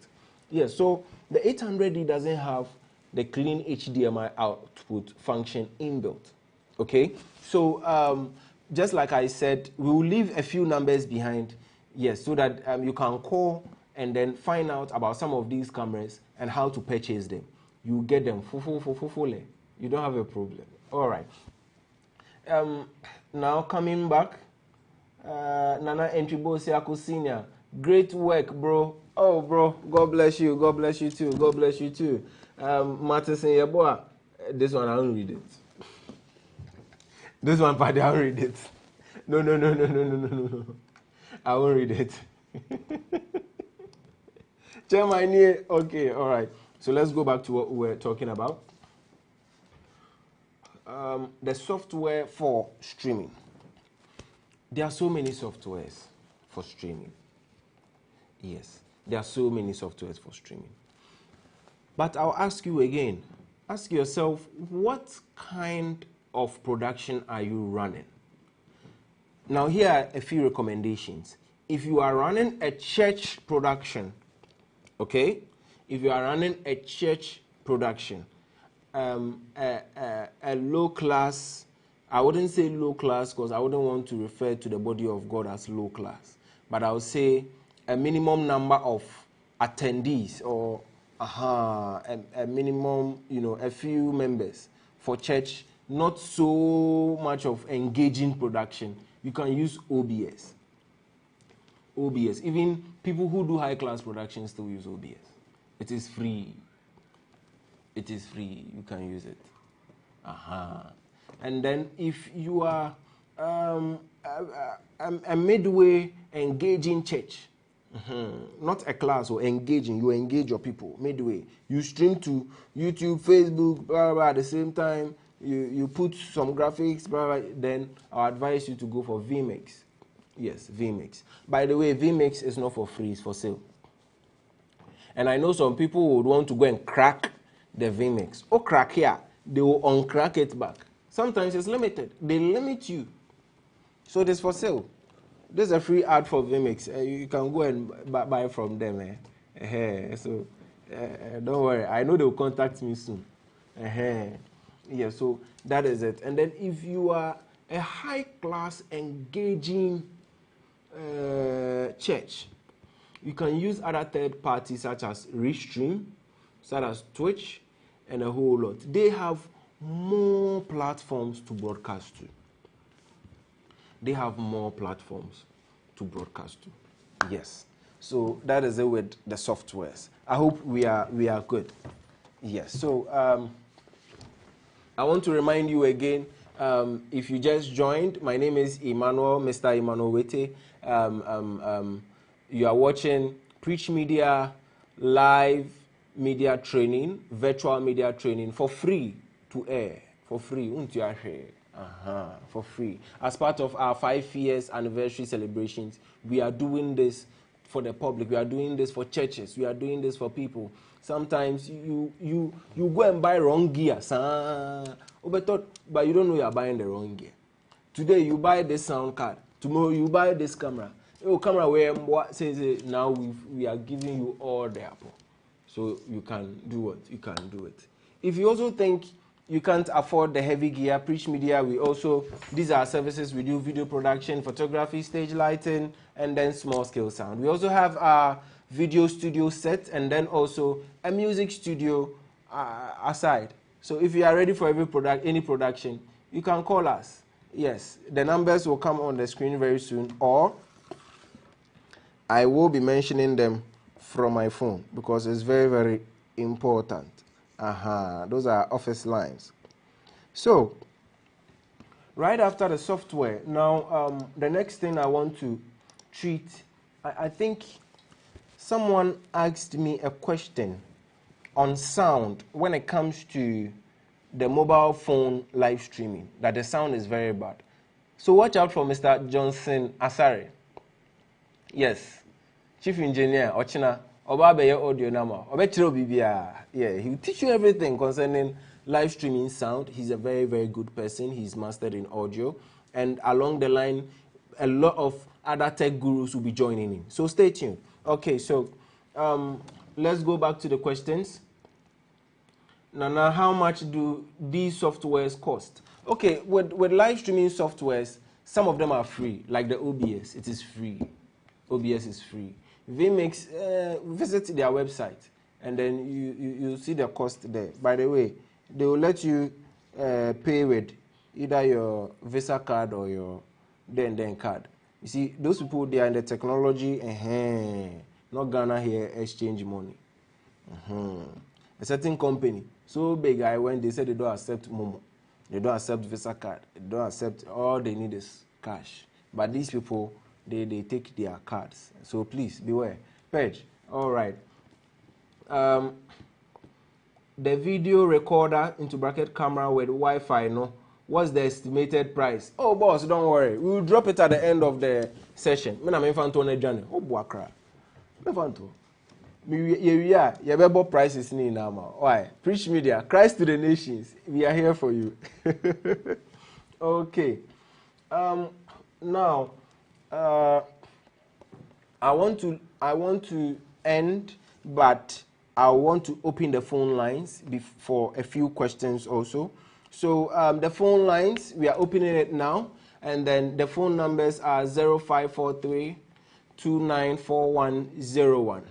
Yeah, so the 800D doesn't have the clean HDMI output function inbuilt. Okay, so just like I said, we will leave a few numbers behind, yes, so that you can call and then find out about some of these cameras and how to purchase them. You get them fully. You don't have a problem. All right. Now coming back, Nana Entribo Siako Senior, great work, bro. Oh, bro, God bless you. God bless you too. God bless you too. Martin Yeboah, this one I don't read it. This one, Paddy, I won't read it. No. I won't read it. Okay, all right. So let's go back to what we were talking about. The software for streaming. There are so many softwares for streaming. Yes, there are so many softwares for streaming. But I'll ask you again, ask yourself, what kind of production are you running? Now, here are a few recommendations. If you are running a church production, okay? If you are running a church production, a low class, I wouldn't say low class because I wouldn't want to refer to the body of God as low class, but I would say a minimum number of attendees or a minimum, a few members for church, not so much of engaging production. You can use OBS. OBS. Even people who do high class production still use OBS. It is free. It is free. You can use it. And then if you are a midway engaging church, not a class or engaging, you engage your people midway. You stream to YouTube, Facebook, blah, blah, blah, at the same time. You put some graphics, blah, blah, then I'll advise you to go for vMix. Yes, vMix. By the way, vMix is not for free, it's for sale. And I know some people would want to go and crack the vMix. Or crack here, they will uncrack it back. Sometimes it's limited. They limit you. So it is for sale. There's a free ad for vMix. You can go and buy from them. So don't worry. I know they will contact me soon. Yeah, so that is it. And then if you are a high-class, engaging church, you can use other third parties such as Restream, such as Twitch, and a whole lot. They have more platforms to broadcast to. They have more platforms to broadcast to. Yes. So that is it with the softwares. I hope we are good. Yes. So I want to remind you again, if you just joined, my name is Emmanuel, Mr. Emmanuel Wettey. You are watching Preech Media live media training, virtual media training for free to air, for free. For free. As part of our 5 years anniversary celebrations, we are doing this for the public. We are doing this for churches. We are doing this for people. Sometimes you go and buy wrong gear, but you don't know you are buying the wrong gear. Today you buy this sound card. Tomorrow you buy this camera. Oh, camera where says now we are giving you all the apple, so you can do what you can do it. If you also think you can't afford the heavy gear, Preech Media, these are services. We do video production, photography, stage lighting, and then small scale sound. We also have our video studio set, and then also a music studio aside. So if you are ready for any production, you can call us. Yes, the numbers will come on the screen very soon, or I will be mentioning them from my phone because it's very, very important. Those are office lines. So, right after the software, now the next thing I want to treat, I think someone asked me a question on sound when it comes to the mobile phone live streaming, that the sound is very bad. So watch out for Mr. Johnson Asare. Yes, Chief Engineer, Ochina. Audio nama. Yeah, he will teach you everything concerning live streaming sound. He's a very, very good person. He's mastered in audio. And along the line, a lot of other tech gurus will be joining him. So stay tuned. Okay, so let's go back to the questions. Now, how much do these softwares cost? Okay, with live streaming softwares, some of them are free, like the OBS. It is free. OBS is free. vMix, visit their website, and then you see the cost there. By the way, they will let you pay with either your Visa card or your then card. You see, those people, they are in the technology, not Ghana here, exchange money. A certain company, so big, they said they don't accept Momo. They don't accept Visa card. They don't accept, all they need is cash. But these people, they take their cards. So please beware. Preech, all right. The video recorder into bracket camera with Wi-Fi, no? What's the estimated price? Oh, boss, don't worry. We will drop it at the end of the session. I'm oh, Buakra. Yeah, prices now. Why? Preech Media, Christ to the nations. We are here for you. Okay. Now, I want to end, but I want to open the phone lines for a few questions also. So the phone lines, we are opening it now, and then the phone numbers are 0543 294101.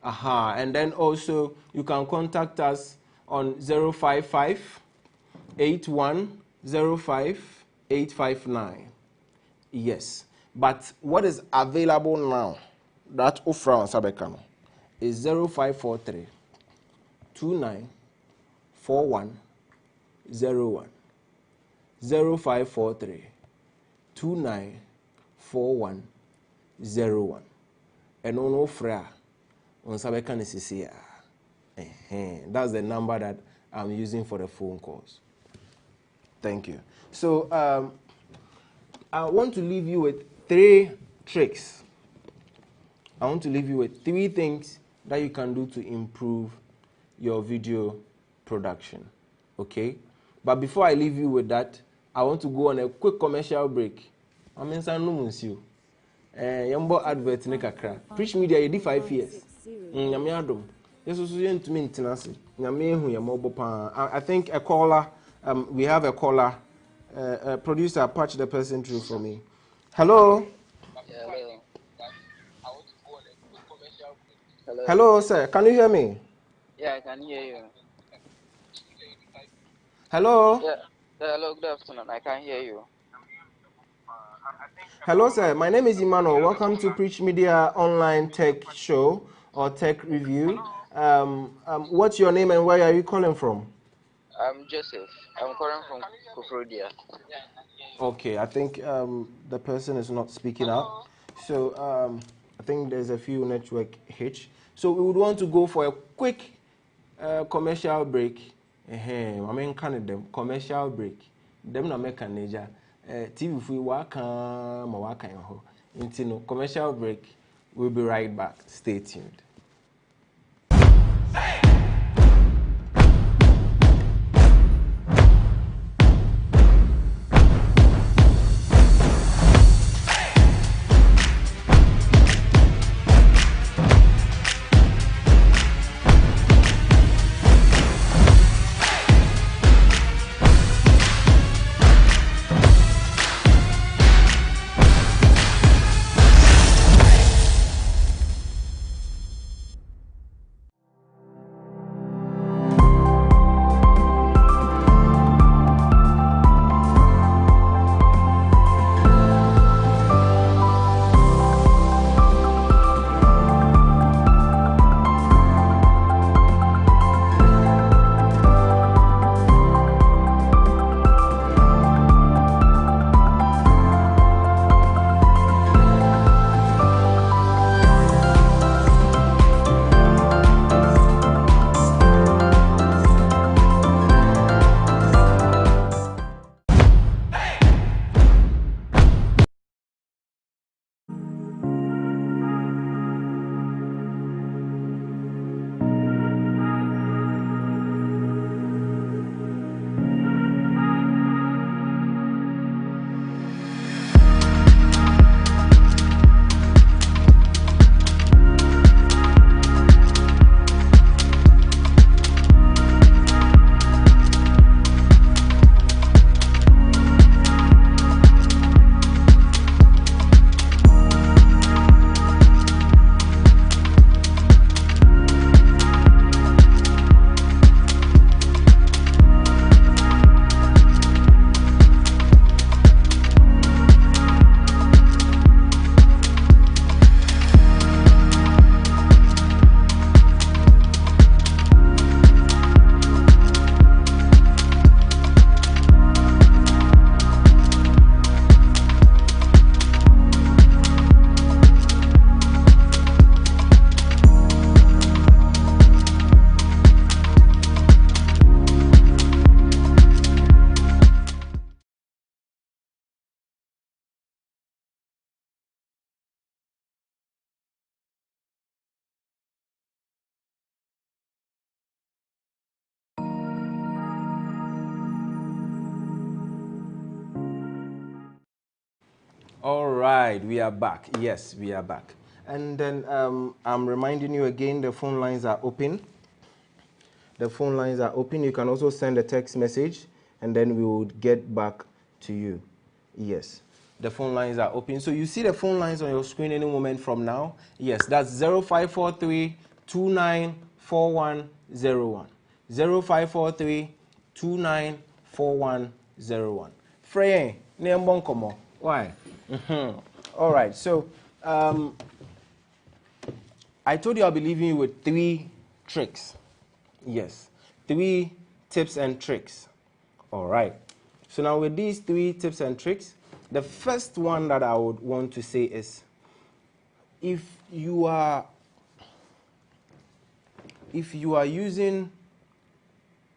And then also you can contact us on 055 8105 859. Yes, but what is available now, that offer on Sabekano, is 0543 294101. 0543 294101. And on offer on Sabekano is here. That's the number that I'm using for the phone calls. Thank you. So I want to leave you with 3 tricks. I want to leave you with 3 things that you can do to improve your video production. Okay? But before I leave you with that, I want to go on a quick commercial break. I'm in San Lumuncio. Yambo advert ne kakra. Preech Media, you did 5 years. Nyame adom. Yes, so you to maintenance. Nyame hu yambo pa. I think a caller, we have a caller. Producer, patch the person through for me. Hello? Hello. Hello. Hello, sir. Can you hear me? Yeah, I can hear you. Hello? Yeah. Hello, good afternoon. I can hear you. Hello, sir. My name is Emmanuel. Welcome to Preech Media Online Tech Show or Tech Review. What's your name and where are you calling from? I'm Joseph. I'm calling from Kufrodia. Okay, I think the person is not speaking up. So I think there's a few network hitch. So we would want to go for a quick commercial break. I mean, Canada commercial break. Them na make Canada. TV if we work into commercial break. We'll be right back. Stay tuned. All right, we are back. Yes, we are back. And then I'm reminding you again, the phone lines are open. The phone lines are open. You can also send a text message, and then we will get back to you. Yes, the phone lines are open. So you see the phone lines on your screen any moment from now. Yes, that's 0543 294101. 0543 294101. Frey, name bonkomo. Why? All right, so I told you I'll be leaving you with 3 tricks. Yes, 3 tips and tricks. All right. So now with these 3 tips and tricks, the first one that I would want to say is, if you are using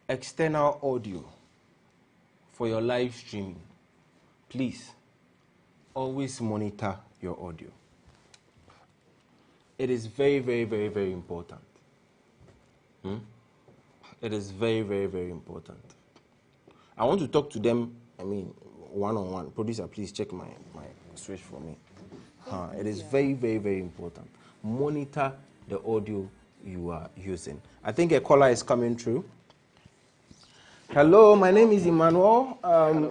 external audio for your live streaming, please always monitor your audio. It is very, very, very, very important. It is very, very, very important. I want to talk to them, one-on-one. Producer, please check my switch for me. It is very, very, very important. Monitor the audio you are using. I think a caller is coming through. Hello, my name is Emmanuel.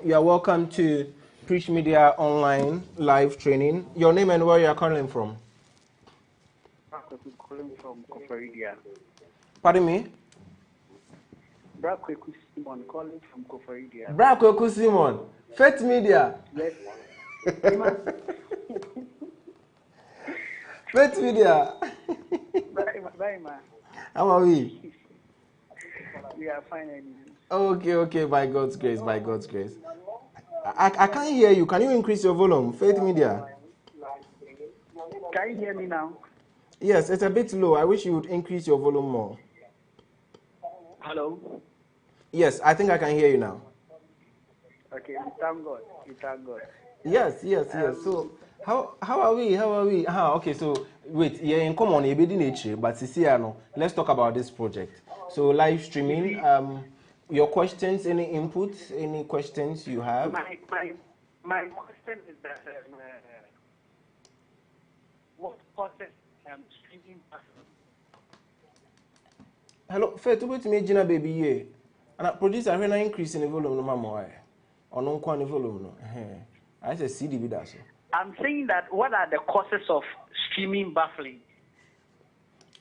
You are welcome to Preech Media Online Live Training. Your name and where you are calling from? I'm calling from Kufrodia. Pardon me? Brakweku Simon calling from Koforidia. Brakoku Simon, Faith Media. Yes. Faith Media. Bye, ma. How are we? We are fine. Okay, by God's grace, by God's grace. I can't hear you. Can you increase your volume? Faith Media. Can you hear me now? Yes, it's a bit low. I wish you would increase your volume more. Hello? Yes, I think I can hear you now. Okay, we thank God. We thank God. Yes. So, how are we? Okay, so, wait, you're in common, you're in nature, but let's talk about this project. So, live streaming, your questions, any inputs, any questions you have? My question is that what causes streaming pattern? Hello, Faith, wait me, Gina baby, yeah. And producer, when I increase in the volume, no mama, or no quantity volume, no. I said CD with that. I'm saying that what are the causes of streaming baffling?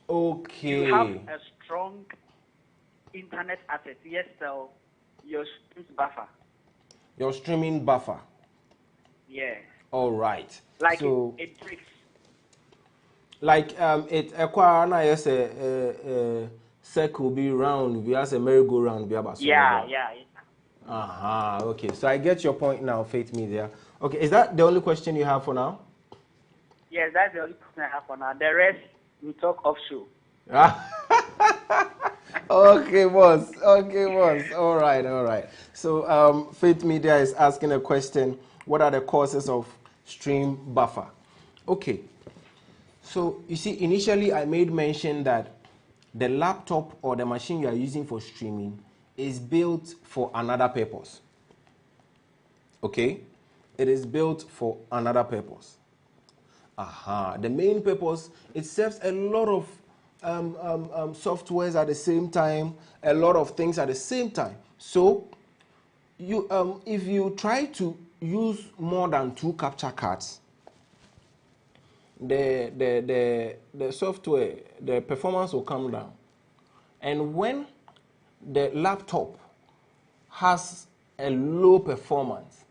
Okay. You have a strong internet asset. Yes, so your stream buffer. Your streaming buffer. Yeah. All right. Like so, it breaks. Like it acquire na yes a circle be round, we has a merry-go-round be about. Yeah. Okay. So I get your point now, Faith Media. Okay, is that the only question you have for now? Yes, that's the only question I have for now. The rest we talk offshore. Okay, boss. All right. So Faith Media is asking a question. What are the causes of stream buffer? Okay. So you see, initially I made mention that the laptop or the machine you are using for streaming is built for another purpose. Okay? It is built for another purpose. The main purpose, it serves a lot of softwares at the same time, a lot of things at the same time. So you if you try to use more than 2 capture cards, the software, the performance will come down. And when the laptop has a low performance,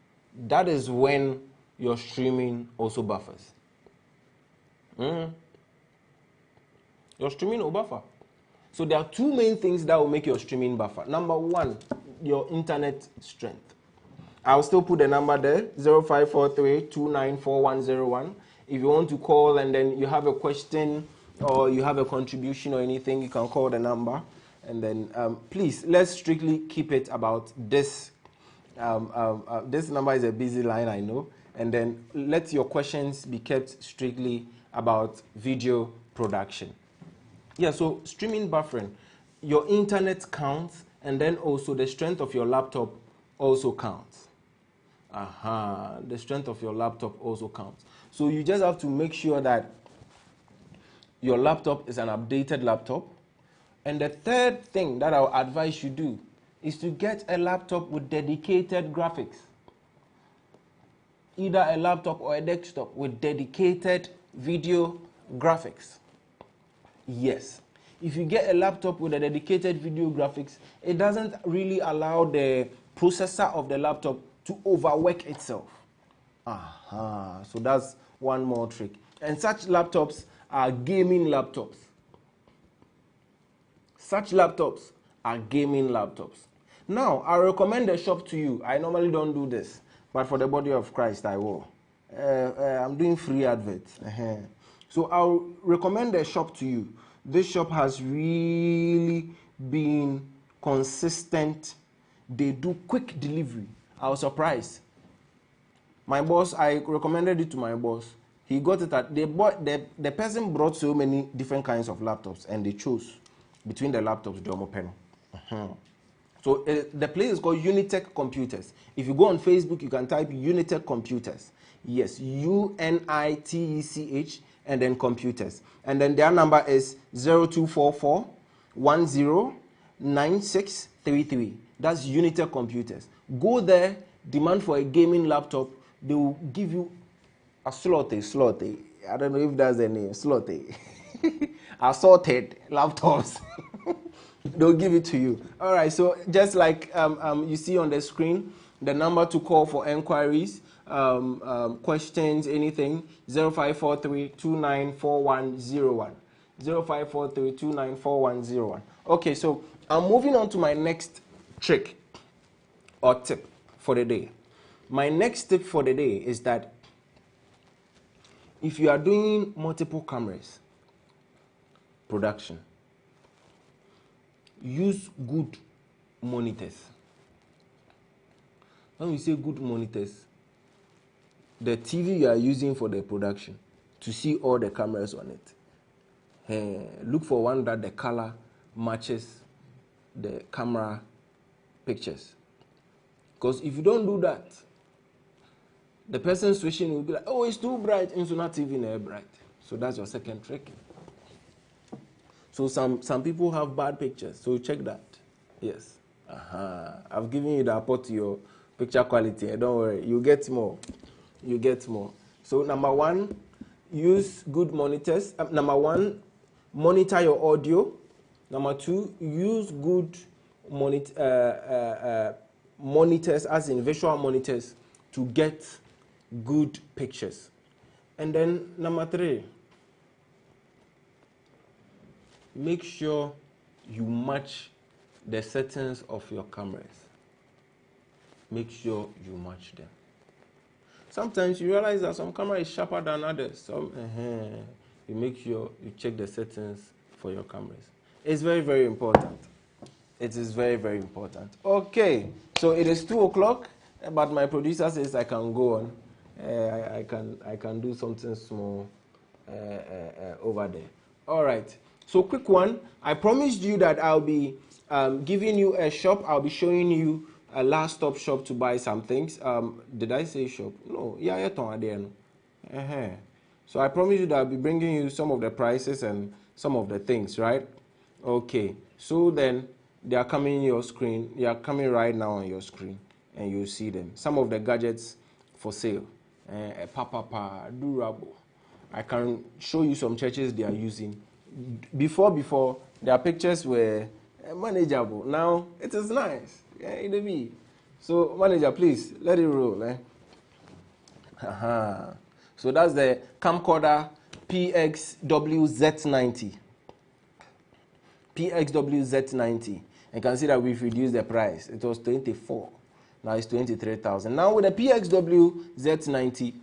that is when your streaming also buffers. Your streaming will buffer. So there are 2 main things that will make your streaming buffer. Number 1, your internet strength. I'll still put the number there, 0543-294-101. If you want to call and then you have a question or you have a contribution or anything, you can call the number. And then please, let's strictly keep it about this. This number is a busy line, I know. And then let your questions be kept strictly about video production. Yeah, so streaming buffering, your internet counts, and then also the strength of your laptop also counts. The strength of your laptop also counts. So you just have to make sure that your laptop is an updated laptop. And the third thing that I'll advise you do is to get a laptop with dedicated graphics. Either a laptop or a desktop with dedicated video graphics. Yes. If you get a laptop with a dedicated video graphics, it doesn't really allow the processor of the laptop to overwork itself. So that's one more trick. And such laptops are gaming laptops. Such laptops are gaming laptops. Now, I recommend a shop to you. I normally don't do this, but for the body of Christ, I will. I'm doing free adverts. So I'll recommend a shop to you. This shop has really been consistent. They do quick delivery. I was surprised. My boss, I recommended it to my boss. He got it at, the person brought so many different kinds of laptops and they chose between the laptops, So the place is called Unitech Computers. If you go on Facebook, you can type Unitech Computers. Yes, UNITECH and then computers. And then their number is 0244 109633. That's Unitech Computers. Go there, demand for a gaming laptop. They will give you a slotty. I don't know if that's the name, slotty. Assorted laptops. They'll give it to you. All right, so just like you see on the screen, the number to call for enquiries, questions, anything, 0543-294101. 0543-294101. Okay, so I'm moving on to my next trick or tip for the day. My next tip for the day is that if you are doing multiple cameras production, use good monitors. When we say good monitors, the TV you are using for the production to see all the cameras on it. Look for one that the color matches the camera pictures. Because if you don't do that, the person switching will be like, oh, it's too bright, and it's not even bright. So that's your second trick. So some people have bad pictures, so check that. Yes. I've given you the report to your picture quality. Don't worry, you get more. You get more. So number one, use good monitors. Number one, monitor your audio. Number two, use good monitors, as in visual monitors, to get good pictures. And then number three, make sure you match the settings of your cameras. Make sure you match them. Sometimes you realize that some camera is sharper than others. You make sure you check the settings for your cameras. It's very, very important. It is very, very important. Okay, so it is 2 o'clock, but my producer says I can go on. I can do something small over there. All right. So quick one. I promised you that I'll be giving you a shop. I'll be showing you a last stop shop to buy some things. Did I say shop? No. Yeah, So I promised you that I'll be bringing you some of the prices and some of the things, right? Okay. So then they are coming in your screen. They are coming right now on your screen, and you'll see them. Some of the gadgets for sale. Durable. I can show you some churches they are using. Before their pictures were manageable. Now it is nice. It'll be. So manager, please let it roll. So that's the camcorder PXWZ90. PXWZ90. You can see that we've reduced the price. It was 24. Now it's 23,000. Now with the PXWZ90,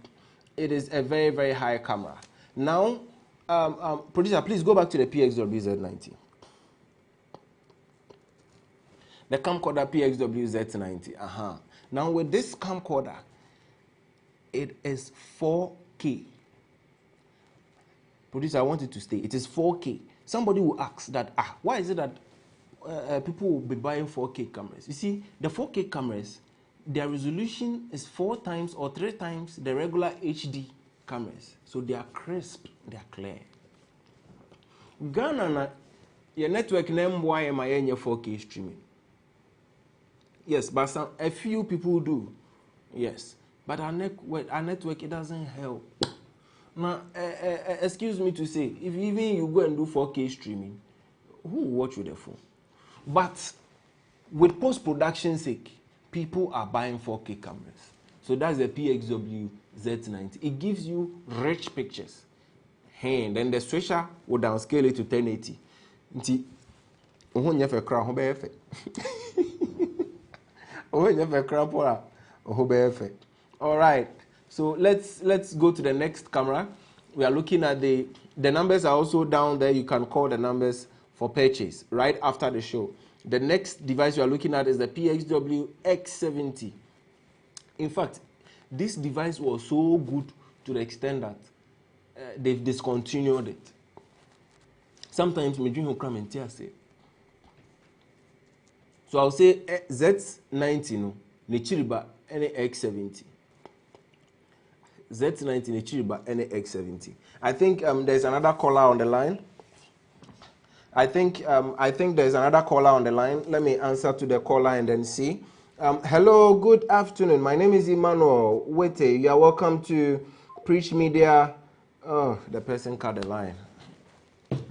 it is a very, very high camera. Now, producer, please go back to the PXWZ90. The camcorder PXWZ90. Now with this camcorder, it is 4K. Producer, I want it to stay. It is 4K. Somebody will ask that, why is it that people will be buying 4K cameras? You see, the 4K cameras, their resolution is 4 times or 3 times the regular HD cameras. So they are crisp, they are clear. Ghana, your network name why am I in your 4K streaming? Yes, but a few people do. Yes, but our network, it doesn't help. Now, excuse me to say, if even you go and do 4K streaming, who will watch with the phone? But with post-production sake, people are buying 4K cameras. So that's the PXWZ90. It gives you rich pictures. And then the switcher will downscale it to 1080. All right. So let's go to the next camera. We are looking at the numbers are also down there. You can call the numbers for purchase right after the show. The next device you are looking at is the PXW X70. In fact, this device was so good to the extent that they've discontinued it. Sometimes me dream cram and tear say. So I'll say Z90 no, Nichiriba any X70. Z90 Nichiriba any X70. I think there's another caller on the line. I think there's another caller on the line. Let me answer to the caller and then see. Hello, good afternoon. My name is Emmanuel Wettey. You are welcome to Preech Media. Oh, the person cut the line.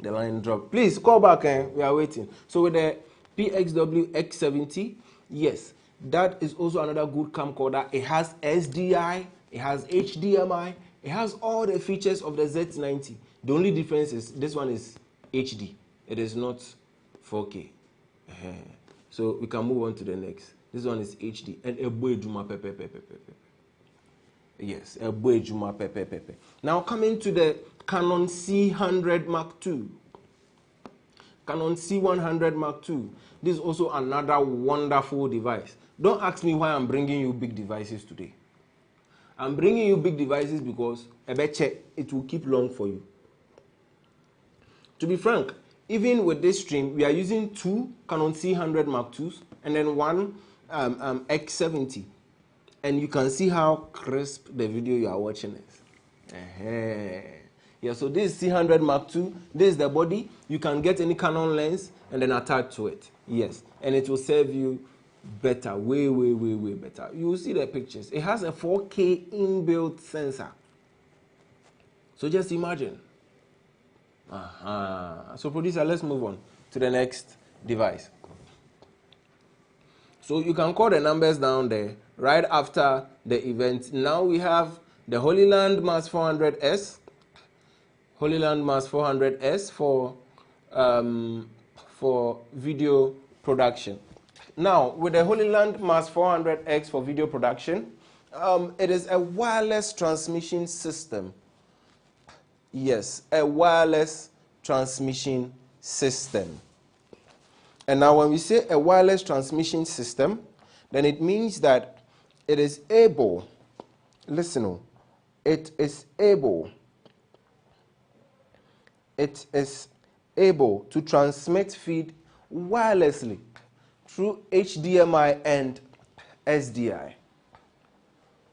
The line dropped. Please call back. We are waiting. So with the PXW X70, yes, that is also another good camcorder. It has SDI, it has HDMI, it has all the features of the Z90. The only difference is this one is HD. It is not 4K. So we can move on to the next. This one is HD and a boy juma pepe. Yes, a boy juma pepe. Now coming to the Canon C100 Mark II. Canon C100 Mark II. This is also another wonderful device. Don't ask me why I'm bringing you big devices today. I'm bringing you big devices because I bet it will keep long for you. To be frank, even with this stream, we are using two Canon C100 Mark IIs and then one X70. And you can see how crisp the video you are watching is. Yeah, so this is C100 Mark II. This is the body. You can get any Canon lens and then attach to it. Yes, and it will serve you better, way better. You will see the pictures. It has a 4K inbuilt sensor. So just imagine. So producer, let's move on to the next device. So you can call the numbers down there right after the event. Now we have the Holy Land Mass 400S. Holy Land Mass 400S for video production. Now, with the Holy Land Mass 400X for video production, it is a wireless transmission system. Yes, a wireless transmission system. And now when we say a wireless transmission system, then it means that it is able, listen, it is able to transmit feed wirelessly through HDMI and SDI.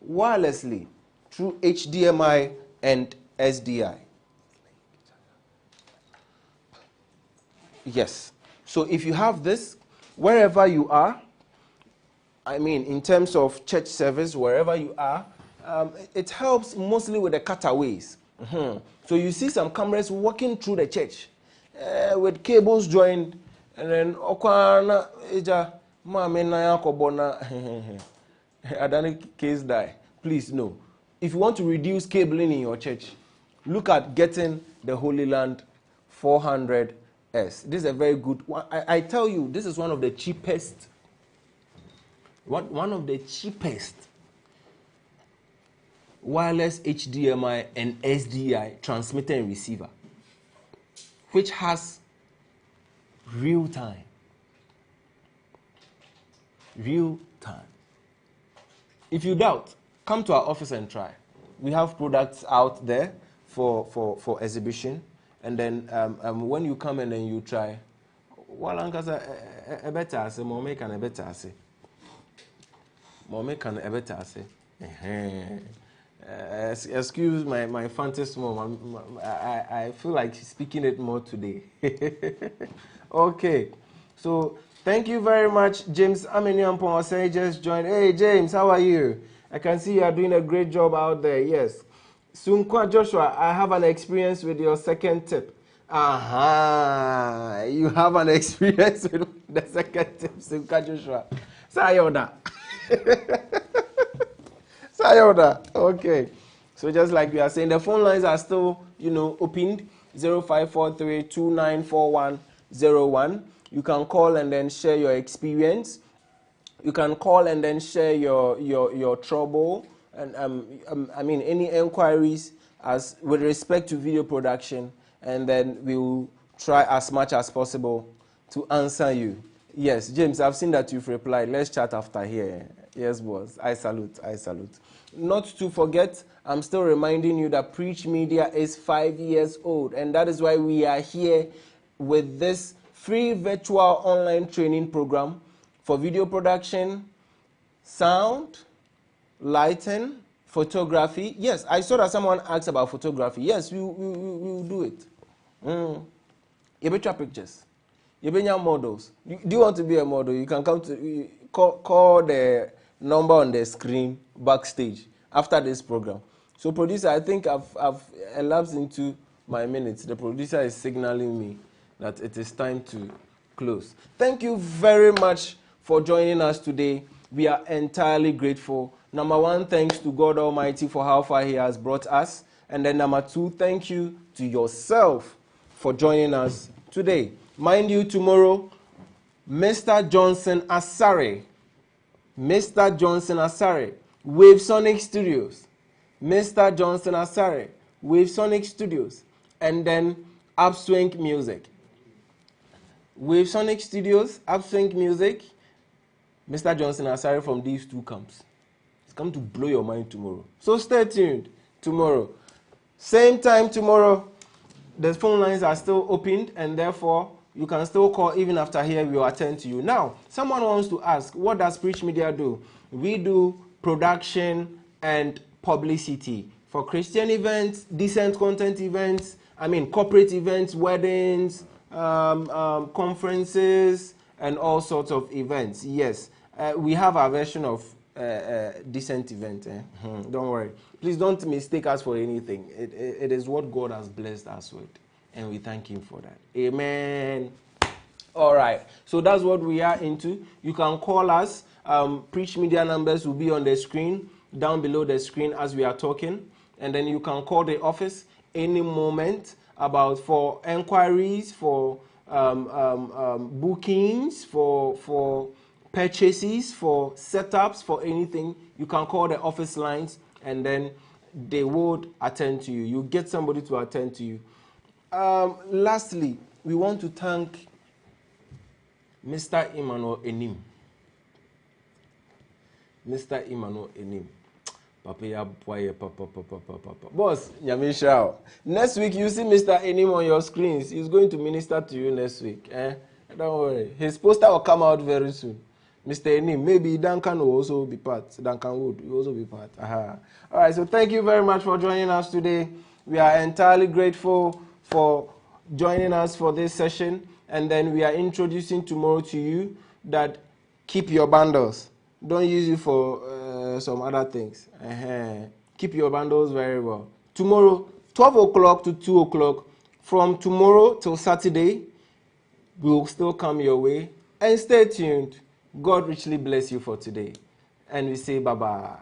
Wirelessly through HDMI and SDI. Yes. So if you have this, wherever you are, I mean in terms of church service, wherever you are, it helps mostly with the cutaways. So you see some cameras walking through the church with cables joined, and then okwana eja mama na yakobona adani case die. Please no. If you want to reduce cabling in your church, look at getting the Holy Land 400S. This is a very good one. I tell you, this is one of the cheapest. One of the cheapest wireless HDMI and SDI transmitter and receiver, which has real time. Real time. If you doubt, come to our office and try. We have products out there for exhibition, and then when you come and then you try, a better say, more make a better say, more make a better say. Excuse my fantasy mom. I feel like speaking it more today. Okay, so thank you very much, James Emmanuel Wettey just joined. Hey James, how are you? I can see you are doing a great job out there. Yes. Sunkwa Joshua, I have an experience with your second tip. You have an experience with the second tip, Sunkwa Joshua. Sayonara. Sayonara. Okay. So just like we are saying, the phone lines are still, opened. 0543-294101. You can call and then share your experience. You can call and then share your trouble and I mean any inquiries as with respect to video production, and then we will try as much as possible to answer you. Yes, James, I've seen that you've replied. Let's chat after here. Yes, boss. I salute. Not to forget, I'm still reminding you that Preech Media is 5 years old, and that is why we are here with this free virtual online training program for video production, sound, lighting, photography. Yes, I saw that someone asked about photography. Yes, we will do it. You better pictures. You better models. Do you want to be a model? You can come to call the number on the screen backstage after this program. So producer, I think I've elapsed into my minutes. The producer is signaling me that it is time to close. Thank you very much for joining us today. We are entirely grateful. Number one, thanks to God Almighty for how far He has brought us. And then number two, thank you to yourself for joining us today. Mind you, tomorrow, Mr. Johnson Asare, Wave Sonic Studios. Mr. Johnson Asare, Wave Sonic Studios. And then Upswing Music. Wave Sonic Studios, Upswing Music, Mr. Johnson Asare from these two camps. It's come to blow your mind tomorrow. So stay tuned tomorrow. Same time tomorrow. The phone lines are still opened, and therefore you can still call even after here. We will attend to you. Now, someone wants to ask, what does Preech Media do? We do production and publicity for Christian events, decent content events, corporate events, weddings, conferences, and all sorts of events. Yes, we have a version of decent event. Don't worry. Please don't mistake us for anything. It is what God has blessed us with, and we thank Him for that. Amen. All right. So that's what we are into. You can call us. Preech Media numbers will be on the screen, down below the screen as we are talking, and then you can call the office any moment for enquiries, for bookings, for purchases, for setups, for anything. You can call the office lines, and then they would attend to you. You get somebody to attend to you. Lastly, we want to thank Mr. Emmanuel Wettey. Mr. Emmanuel Wettey. Boss, Nyamisha. Next week, you see Mr. Enim on your screens. He's going to minister to you next week. Don't worry. His poster will come out very soon. Mr. Enim, maybe Duncan will also be part. Duncan Wood will also be part. All right, so thank you very much for joining us today. We are entirely grateful for joining us for this session. And then we are introducing tomorrow to you that keep your bundles. Don't use it for some other things. Keep your bundles very well. Tomorrow, 12 o'clock to 2 o'clock. From tomorrow till Saturday, we will still come your way. And stay tuned. God richly bless you for today. And we say bye-bye.